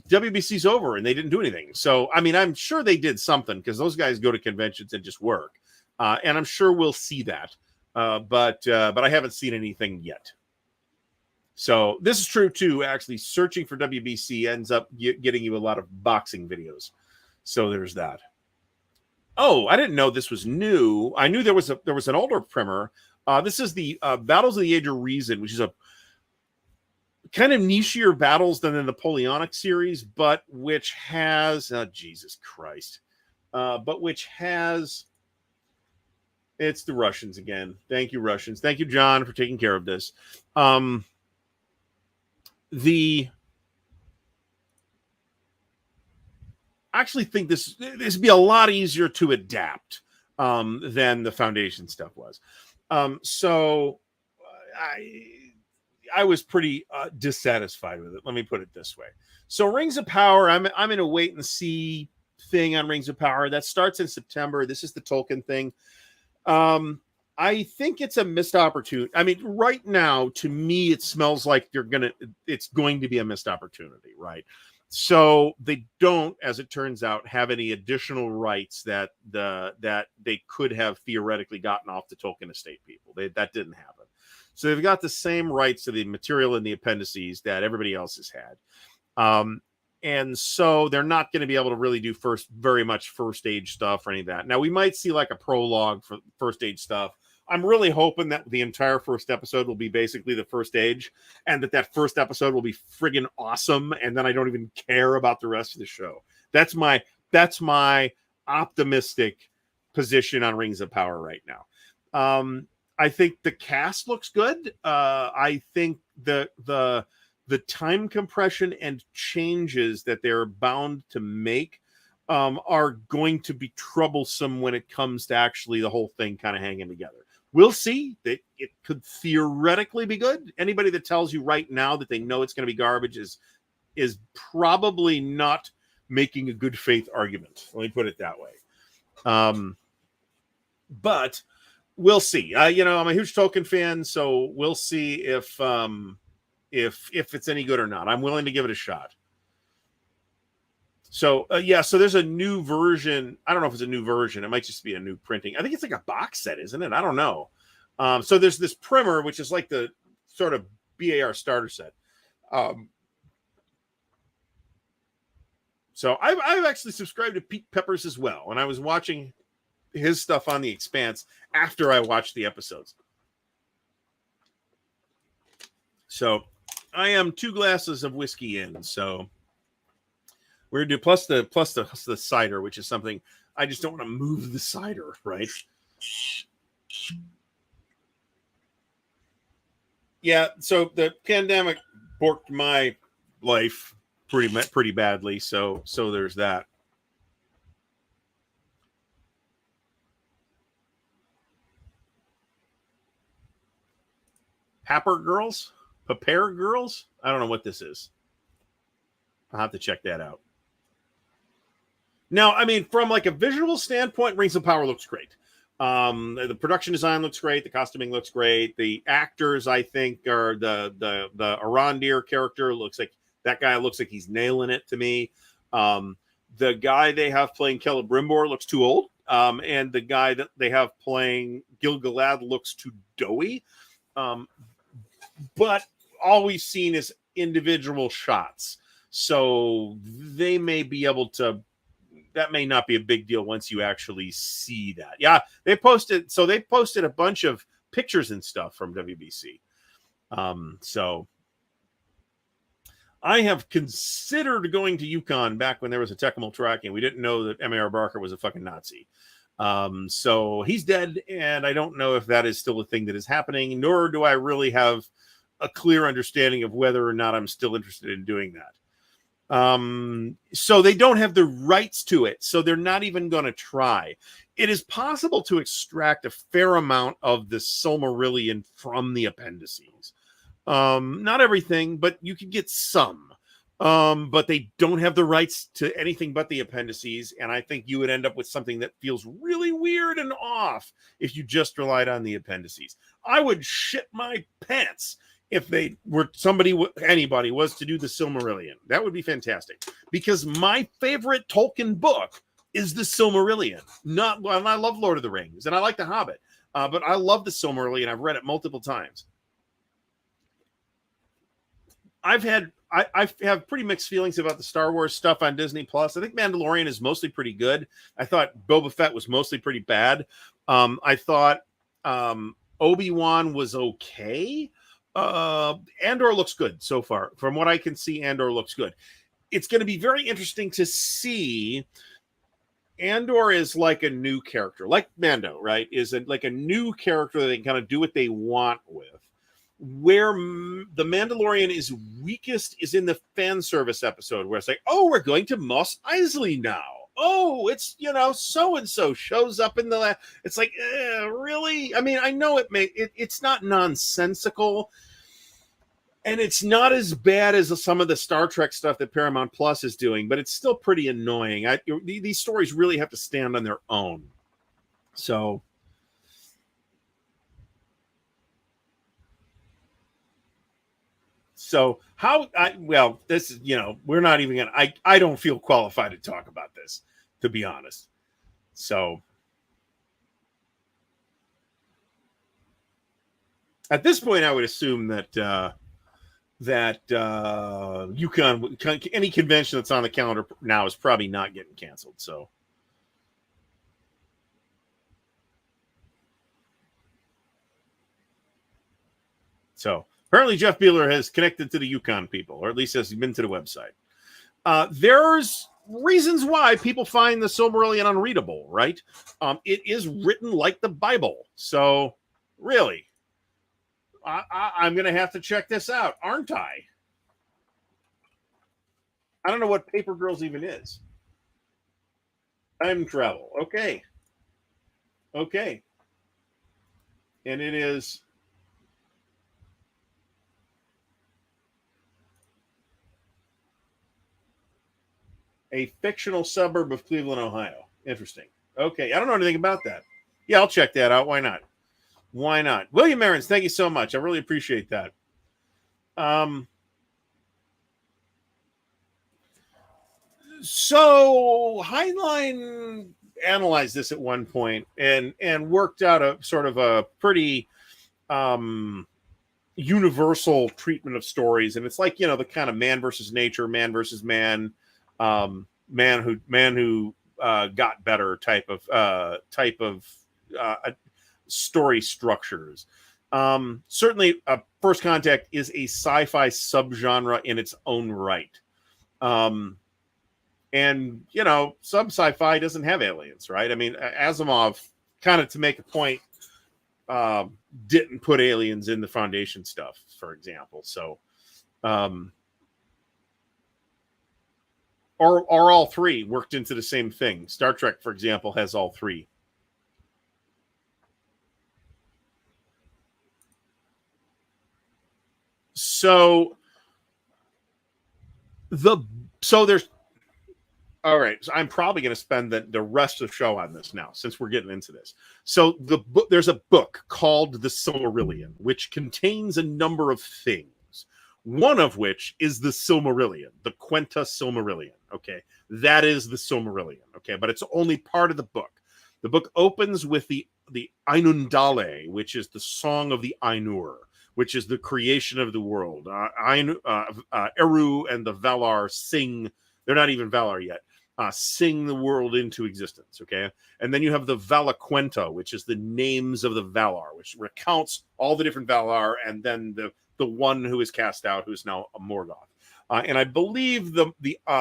WBC's over and they didn't do anything. So, I mean, I'm sure they did something because those guys go to conventions and just work. And I'm sure we'll see that. But I haven't seen anything yet. So this is true too. Actually, searching for WBC ends up getting you a lot of boxing videos. So there's that. Oh, I didn't know this was new. I knew there was an older primer. This is the Battles of the Age of Reason, which is a kind of nichier battles than the Napoleonic series, but which has Jesus Christ, but which has. It's the Russians again. Thank you, Russians. Thank you, John, for taking care of this. I actually think this would be a lot easier to adapt than the Foundation stuff was. So I was pretty dissatisfied with it. Let me put it this way. So Rings of Power, I'm in a wait and see thing on Rings of Power. That starts in September. This is the Tolkien thing. I think it's a missed opportunity. I mean, right now, to me, it smells like it's going to be a missed opportunity, right? So they don't, as it turns out, have any additional rights that they could have theoretically gotten off the Tolkien estate people. That didn't happen. So they've got the same rights to the material in the appendices that everybody else has had. And so they're not going to be able to really do very much first age stuff or any of that. Now, we might see like a prologue for first age stuff. I'm really hoping that the entire first episode will be basically the first age and that first episode will be friggin' awesome. And then I don't even care about the rest of the show. That's my optimistic position on Rings of Power right now. I think the cast looks good. I think the time compression and changes that they're bound to make are going to be troublesome when it comes to actually the whole thing kind of hanging together. We'll see. That it could theoretically be good. Anybody that tells you right now that they know it's going to be garbage is probably not making a good faith argument. Let me put it that way. But we'll see. I'm a huge Tolkien fan, so we'll see if it's any good or not. I'm willing to give it a shot. So so there's a new version. I don't know if it's a new version. It might just be a new printing. I think it's like a box set, isn't it? I don't know. So there's this primer, which is like the sort of BAR starter set. So I've actually subscribed to Pete Peppers as well, and I was watching his stuff on The Expanse after I watched the episodes. So I am 2 glasses of whiskey in. So we're gonna do plus the cider, which is something I just don't want to move the cider, right? Yeah. So the pandemic borked my life pretty badly. So there's that. Papper Girls? Prepare Girls? I don't know what this is. I'll have to check that out. Now, I mean, from like a visual standpoint, Rings of Power looks great. The production design looks great. The costuming looks great. The actors, I think, are the Arondir character looks like that guy looks like he's nailing it to me. The guy they have playing Celebrimbor looks too old. And the guy that they have playing Gil-galad looks too doughy. But all we've seen is individual shots. So they may be able to, that may not be a big deal once you actually see that. Yeah, they posted a bunch of pictures and stuff from WBC. So I have considered going to Yukon back when there was a Tecmo tracking. We didn't know that M.A.R. Barker was a fucking Nazi. So he's dead, and I don't know if that is still a thing that is happening, nor do I really have a clear understanding of whether or not I'm still interested in doing that. So they don't have the rights to it, so they're not even going to try. It is possible to extract a fair amount of the Silmarillion from the appendices. Not everything, but you can get some. But they don't have the rights to anything but the appendices, and I think you would end up with something that feels really weird and off if you just relied on the appendices. I would shit my pants if anybody was to do the Silmarillion. That would be fantastic, because my favorite Tolkien book is the Silmarillion. And I love Lord of the Rings, and I like The Hobbit, but I love the Silmarillion. I've read it multiple times. I have pretty mixed feelings about the Star Wars stuff on Disney Plus. I think Mandalorian is mostly pretty good. I thought Boba Fett was mostly pretty bad. I thought Obi-Wan was okay. Andor looks good so far. From what I can see, Andor looks good. It's going to be very interesting to see. Andor is like a new character, like Mando, right? Like a new character that they can kind of do what they want with. Where the Mandalorian is weakest is in the fan service episode, where it's like, oh, we're going to Mos Eisley now. Oh, it's, so and so shows up in the. It's like, really? I mean, I know it's not nonsensical, and it's not as bad as some of the Star Trek stuff that Paramount Plus is doing, but it's still pretty annoying. These stories really have to stand on their own. So this is, we're not even gonna. I don't feel qualified to talk about this, to be honest. So at this point, I would assume that Yukon, any convention that's on the calendar now, is probably not getting canceled. So apparently Jeff Beeler has connected to the Yukon people, or at least has been to the website. There's reasons why people find the Silmarillion unreadable, right? It is written like the Bible. So really, I'm going to have to check this out, aren't I? I don't know what Paper Girls even is. Time travel. Okay. And it is a fictional suburb of Cleveland, Ohio. Interesting. Okay, I don't know anything about that. Yeah, I'll check that out. Why not? Why not? William Aarons, thank you so much. I really appreciate that. So Heinlein analyzed this at one point and worked out a sort of a pretty universal treatment of stories, and it's like, you know, the kind of man versus nature, man versus man, man who got better type of story structures. Certainly, First Contact is a sci-fi subgenre in its own right. And, you know, some sci-fi doesn't have aliens, right? I mean, Asimov, kind of to make a point, didn't put aliens in the Foundation stuff, for example. So, or all three worked into the same thing. Star Trek, for example, has all three. So there's all right. So I'm probably going to spend the rest of the show on this now, since we're getting into this. So there's a book called The Silmarillion, which contains a number of things. One of which is the Silmarillion, the Quenta Silmarillion. Okay, that is the Silmarillion. Okay, but it's only part of the book. The book opens with the Ainundale, which is the song of the Ainur, which is the creation of the world. Eru and the Valar sing. They're not even Valar yet. Sing the world into existence, okay? And then you have the Valaquenta, which is the names of the Valar, which recounts all the different Valar, and then the one who is cast out, who's now a Morgoth. And I believe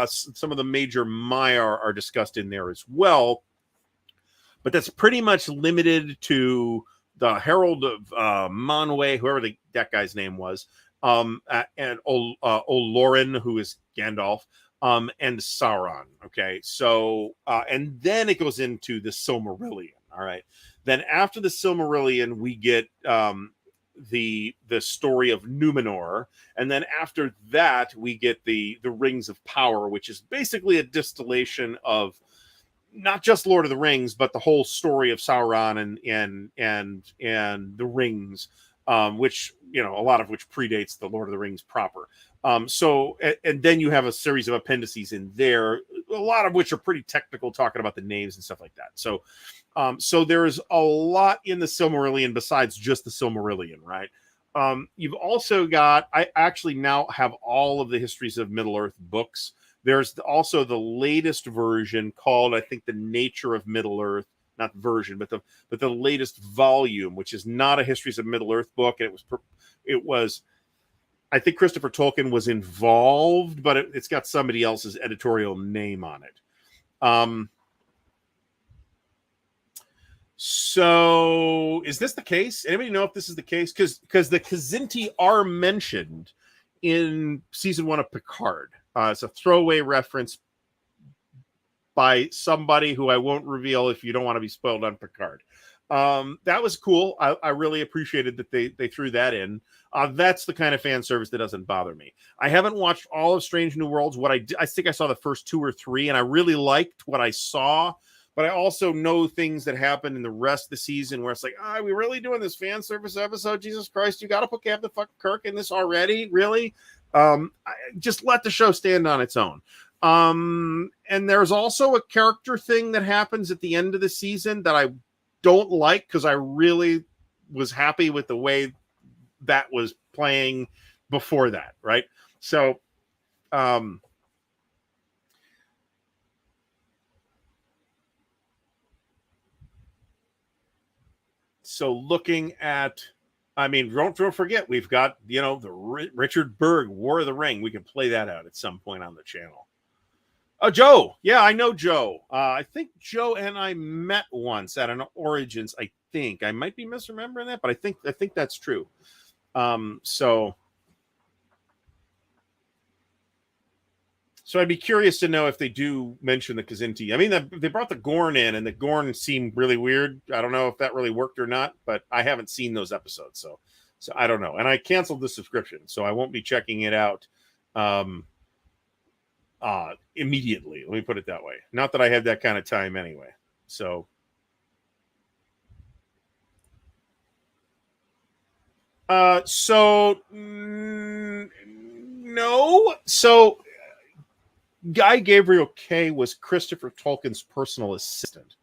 some of the major Maiar are discussed in there as well, but that's pretty much limited to the Herald of Manwë, whoever that guy's name was, and Olorin, who is Gandalf, and Sauron. Okay, so and then it goes into the Silmarillion. All right, then after the Silmarillion, we get the story of Numenor, and then after that, we get the Rings of Power, which is basically a distillation of not just Lord of the Rings, but the whole story of Sauron and the rings, which, you know, a lot of which predates the Lord of the Rings proper. So then you have a series of appendices in there, a lot of which are pretty technical, talking about the names and stuff like that. So, so there's a lot in the Silmarillion besides just the Silmarillion, right? You've also got, I actually now have all of the Histories of Middle-earth books. There's also the latest version called, I think, The Nature of Middle-earth. Not version, but the latest volume, which is not a Histories of Middle-earth book. And it was, I think Christopher Tolkien was involved, but it's got somebody else's editorial name on it. So is this the case? Anybody know if this is the case? Because the Kzinti are mentioned in season 1 of Picard. It's a throwaway reference by somebody who I won't reveal if you don't want to be spoiled on Picard. That was cool. I really appreciated that they threw that in. That's the kind of fan service that doesn't bother me. I haven't watched all of Strange New Worlds. I think I saw the first 2 or 3, and I really liked what I saw. But I also know things that happened in the rest of the season where it's like, are we really doing this fan service episode? Jesus Christ, you got to put Captain fucking Kirk in this already? Really? Just let the show stand on its own. And there's also a character thing that happens at the end of the season that I don't like, because I really was happy with the way that was playing before that, right? So, looking at, I mean, don't forget, we've got, you know, the Richard Berg War of the Ring. We can play that out at some point on the channel. Oh, Joe. Yeah, I know Joe. I think Joe and I met once at an Origins. I think I might be misremembering that, but I think that's true. So I'd be curious to know if they do mention the Kzinti. I mean, they brought the Gorn in, and the Gorn seemed really weird. I don't know if that really worked or not, but I haven't seen those episodes, so I don't know. And I canceled the subscription, so I won't be checking it out immediately. Let me put it that way. Not that I have that kind of time anyway. So no. So Guy Gabriel Kay was Christopher Tolkien's personal assistant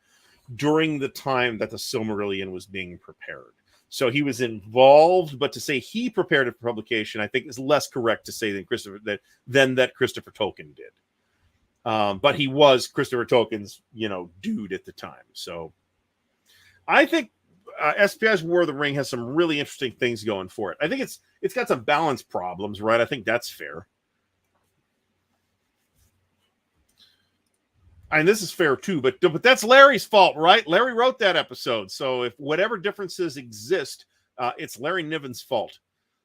during the time that the Silmarillion was being prepared. So he was involved, but to say he prepared it for publication, I think is less correct to say than that Christopher Tolkien did. But he was Christopher Tolkien's, dude at the time. So I think SPI's War of the Ring has some really interesting things going for it. I think it's got some balance problems, right? I think that's fair. And this is fair too, but that's Larry's fault, right? Larry wrote that episode. So if whatever differences exist, it's Larry Niven's fault.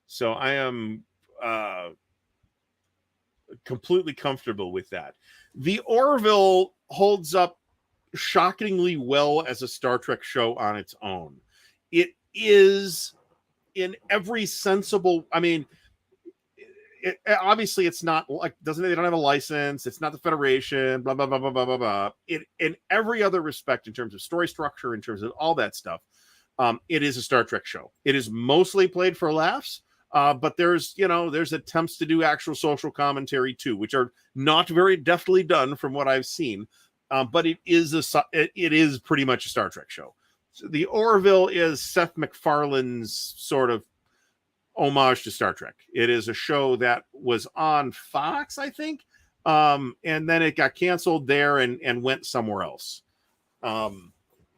So I am completely comfortable with that. The Orville holds up shockingly well as a Star Trek show on its own. It is in every sensible, obviously it's not like they don't have a license, it's not the Federation, blah blah blah blah blah blah blah. It in every other respect, in terms of story structure, in terms of all that stuff, it is a Star Trek show. It is mostly played for laughs, but there's attempts to do actual social commentary too, which are not very deftly done from what I've seen. But it is pretty much a Star Trek show. So the Orville is Seth MacFarlane's sort of homage to Star Trek. It is a show that was on Fox, I think, and then it got canceled there and went somewhere else. And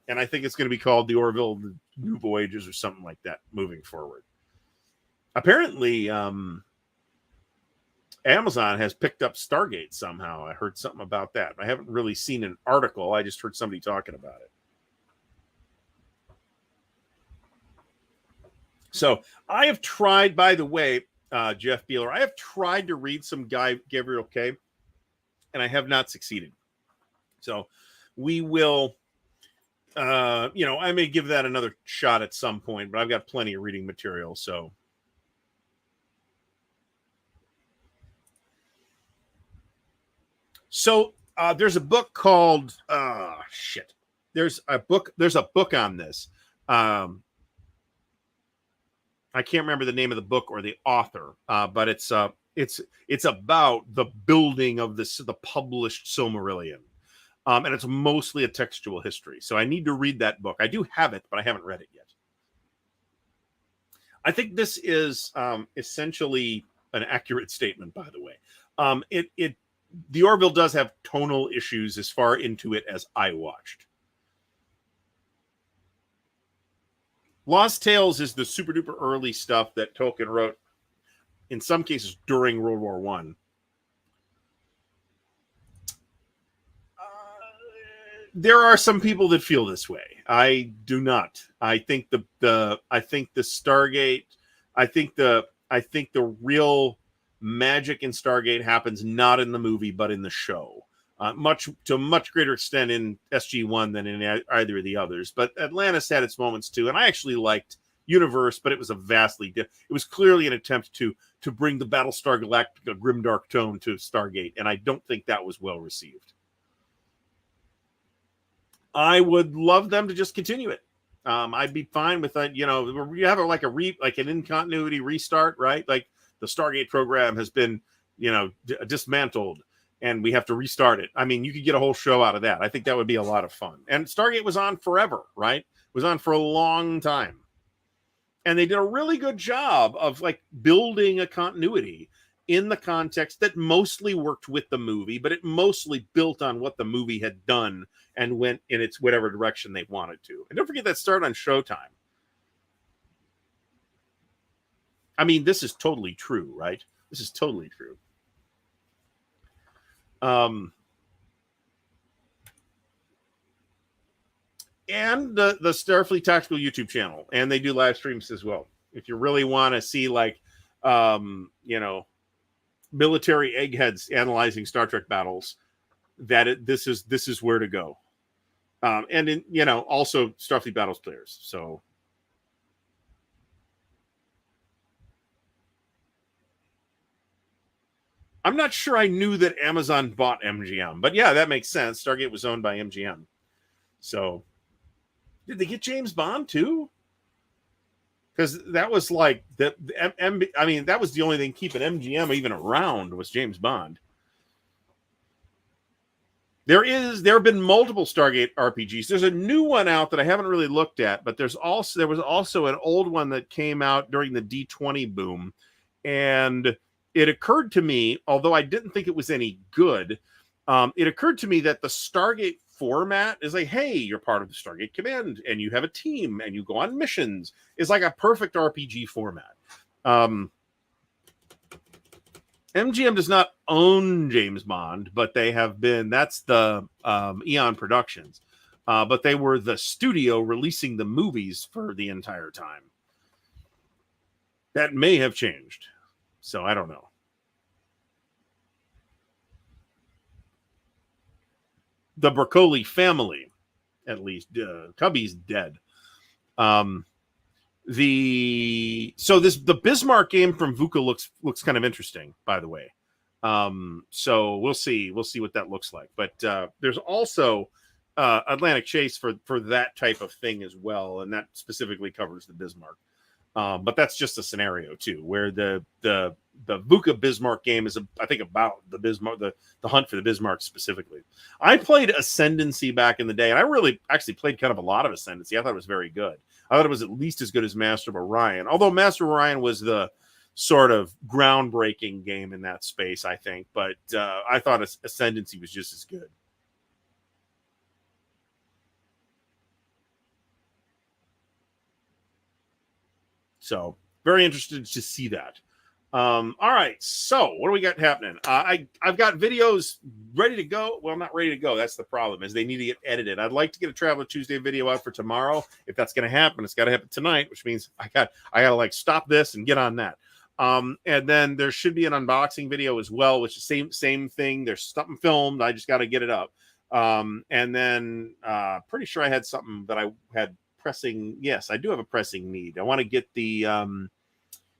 I think it's going to be called the Orville New Voyages or something like that moving forward. Apparently, Amazon has picked up Stargate somehow. I heard something about that. I haven't really seen an article. I just heard somebody talking about it. So I have tried, by the way, Jeff Beeler, I have tried to read some Guy Gabriel Kay, and I have not succeeded. So we will, I may give that another shot at some point, but I've got plenty of reading material. So there's a book called There's a book on this. I can't remember the name of the book or the author, but it's about the building of the published Silmarillion, and it's mostly a textual history. So I need to read that book. I do have it, but I haven't read it yet. I think this is essentially an accurate statement, by the way. The Orville does have tonal issues as far into it as I watched. Lost Tales is the super duper early stuff that Tolkien wrote, in some cases during World War One. There are some people that feel this way. I do not. I think the Stargate. I think the real magic in Stargate happens not in the movie but in the show. To a much greater extent in SG-1 than in either of the others. But Atlantis had its moments too, and I actually liked Universe, but it was it was clearly an attempt to bring the Battlestar Galactica grimdark tone to Stargate, and I don't think that was well received. I would love them to just continue it. I'd be fine with that. You have like an in-continuity restart, right? Like the Stargate program has been, dismantled, and we have to restart it. I mean, you could get a whole show out of that. I think that would be a lot of fun. And Stargate was on forever, right? It was on for a long time. And they did a really good job of like building a continuity in the context that mostly worked with the movie, but it mostly built on what the movie had done and went in its whatever direction they wanted to. And don't forget that started on Showtime. I mean, this is totally true, right? This is totally true. And the Starfleet Tactical YouTube channel, and they do live streams as well. If you really want to see military eggheads analyzing Star Trek battles, this is where to go. And also Starfleet Battles players. So I'm not sure I knew that Amazon bought MGM, but yeah, that makes sense. Stargate was owned by MGM. So, did they get James Bond too? Because that was like I mean, that was the only thing keeping MGM even around was James Bond. There have been multiple Stargate RPGs. There's a new one out that I haven't really looked at, but there was also an old one that came out during the D20 boom, and it occurred to me, although I didn't think it was any good, it occurred to me that the Stargate format is like, hey, you're part of the Stargate Command, and you have a team, and you go on missions. It's like a perfect RPG format. MGM does not own James Bond, but they have been, that's the Eon Productions. But they were the studio releasing the movies for the entire time. That may have changed. So I don't know. The Broccoli family, at least, Cubby's dead. The Bismarck game from VUCA looks kind of interesting, by the way. So we'll see what that looks like. But there's also Atlantic Chase for that type of thing as well, and that specifically covers the Bismarck. But that's just a scenario too, where the VUCA Bismarck game is, I think, about the Bismarck, the hunt for the Bismarck specifically. I played Ascendancy back in the day, and I really actually played kind of a lot of Ascendancy. I thought it was very good. I thought it was at least as good as Master of Orion, although Master of Orion was the sort of groundbreaking game in that space, I think. But I thought Ascendancy was just as good. So very interested to see that. All right, so what do we got happening? I've got videos ready to go. Well, not ready to go. That's the problem, is they need to get edited. I'd like to get a Traveler Tuesday video out for tomorrow. If that's going to happen, it's got to happen tonight, which means I got to like stop this and get on that. And then there should be an unboxing video as well, which is same thing. There's something filmed. I just got to get it up. And then pretty sure I had something that I had pressing. Yes, I do have a pressing need. I want to get the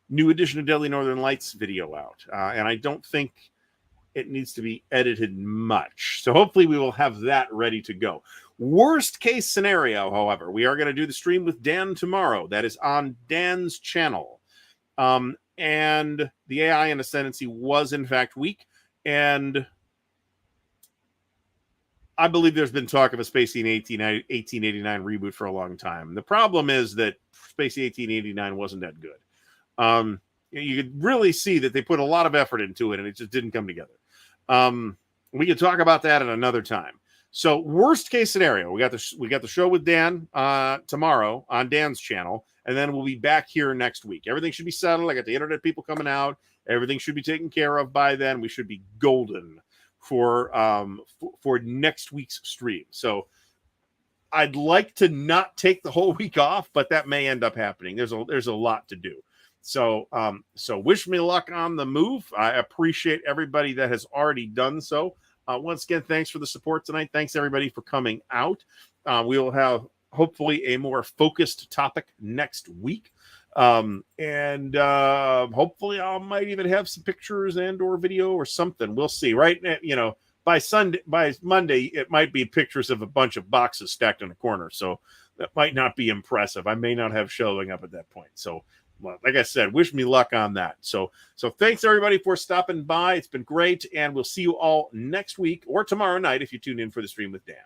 new edition of Deadly Northern Lights video out, and I don't think it needs to be edited much. So hopefully we will have that ready to go. Worst case scenario, however, we are going to do the stream with Dan tomorrow. That is on Dan's channel. And the AI in Ascendancy was in fact weak, and I believe there's been talk of a Spacey 1889 reboot for a long time. The problem is that Spacey 1889 wasn't that good. You could really see that they put a lot of effort into it, and it just didn't come together. We can talk about that at another time. So, worst case scenario, we got the show with Dan tomorrow on Dan's channel, and then we'll be back here next week. Everything should be settled. I got the internet people coming out. Everything should be taken care of by then. We should be golden for next week's stream. So I'd like to not take the whole week off, but that may end up happening. There's a lot to do. So wish me luck on the move. I appreciate everybody that has already done so. Once again, thanks for the support tonight. Thanks everybody for coming out. We will have hopefully a more focused topic next week. And hopefully I might even have some pictures and or video or something. We'll see. Right, by Monday, it might be pictures of a bunch of boxes stacked in a corner. So that might not be impressive. I may not have showing up at that point. So, well, like I said, wish me luck on that. So thanks everybody for stopping by. It's been great, and we'll see you all next week or tomorrow night if you tune in for the stream with Dan.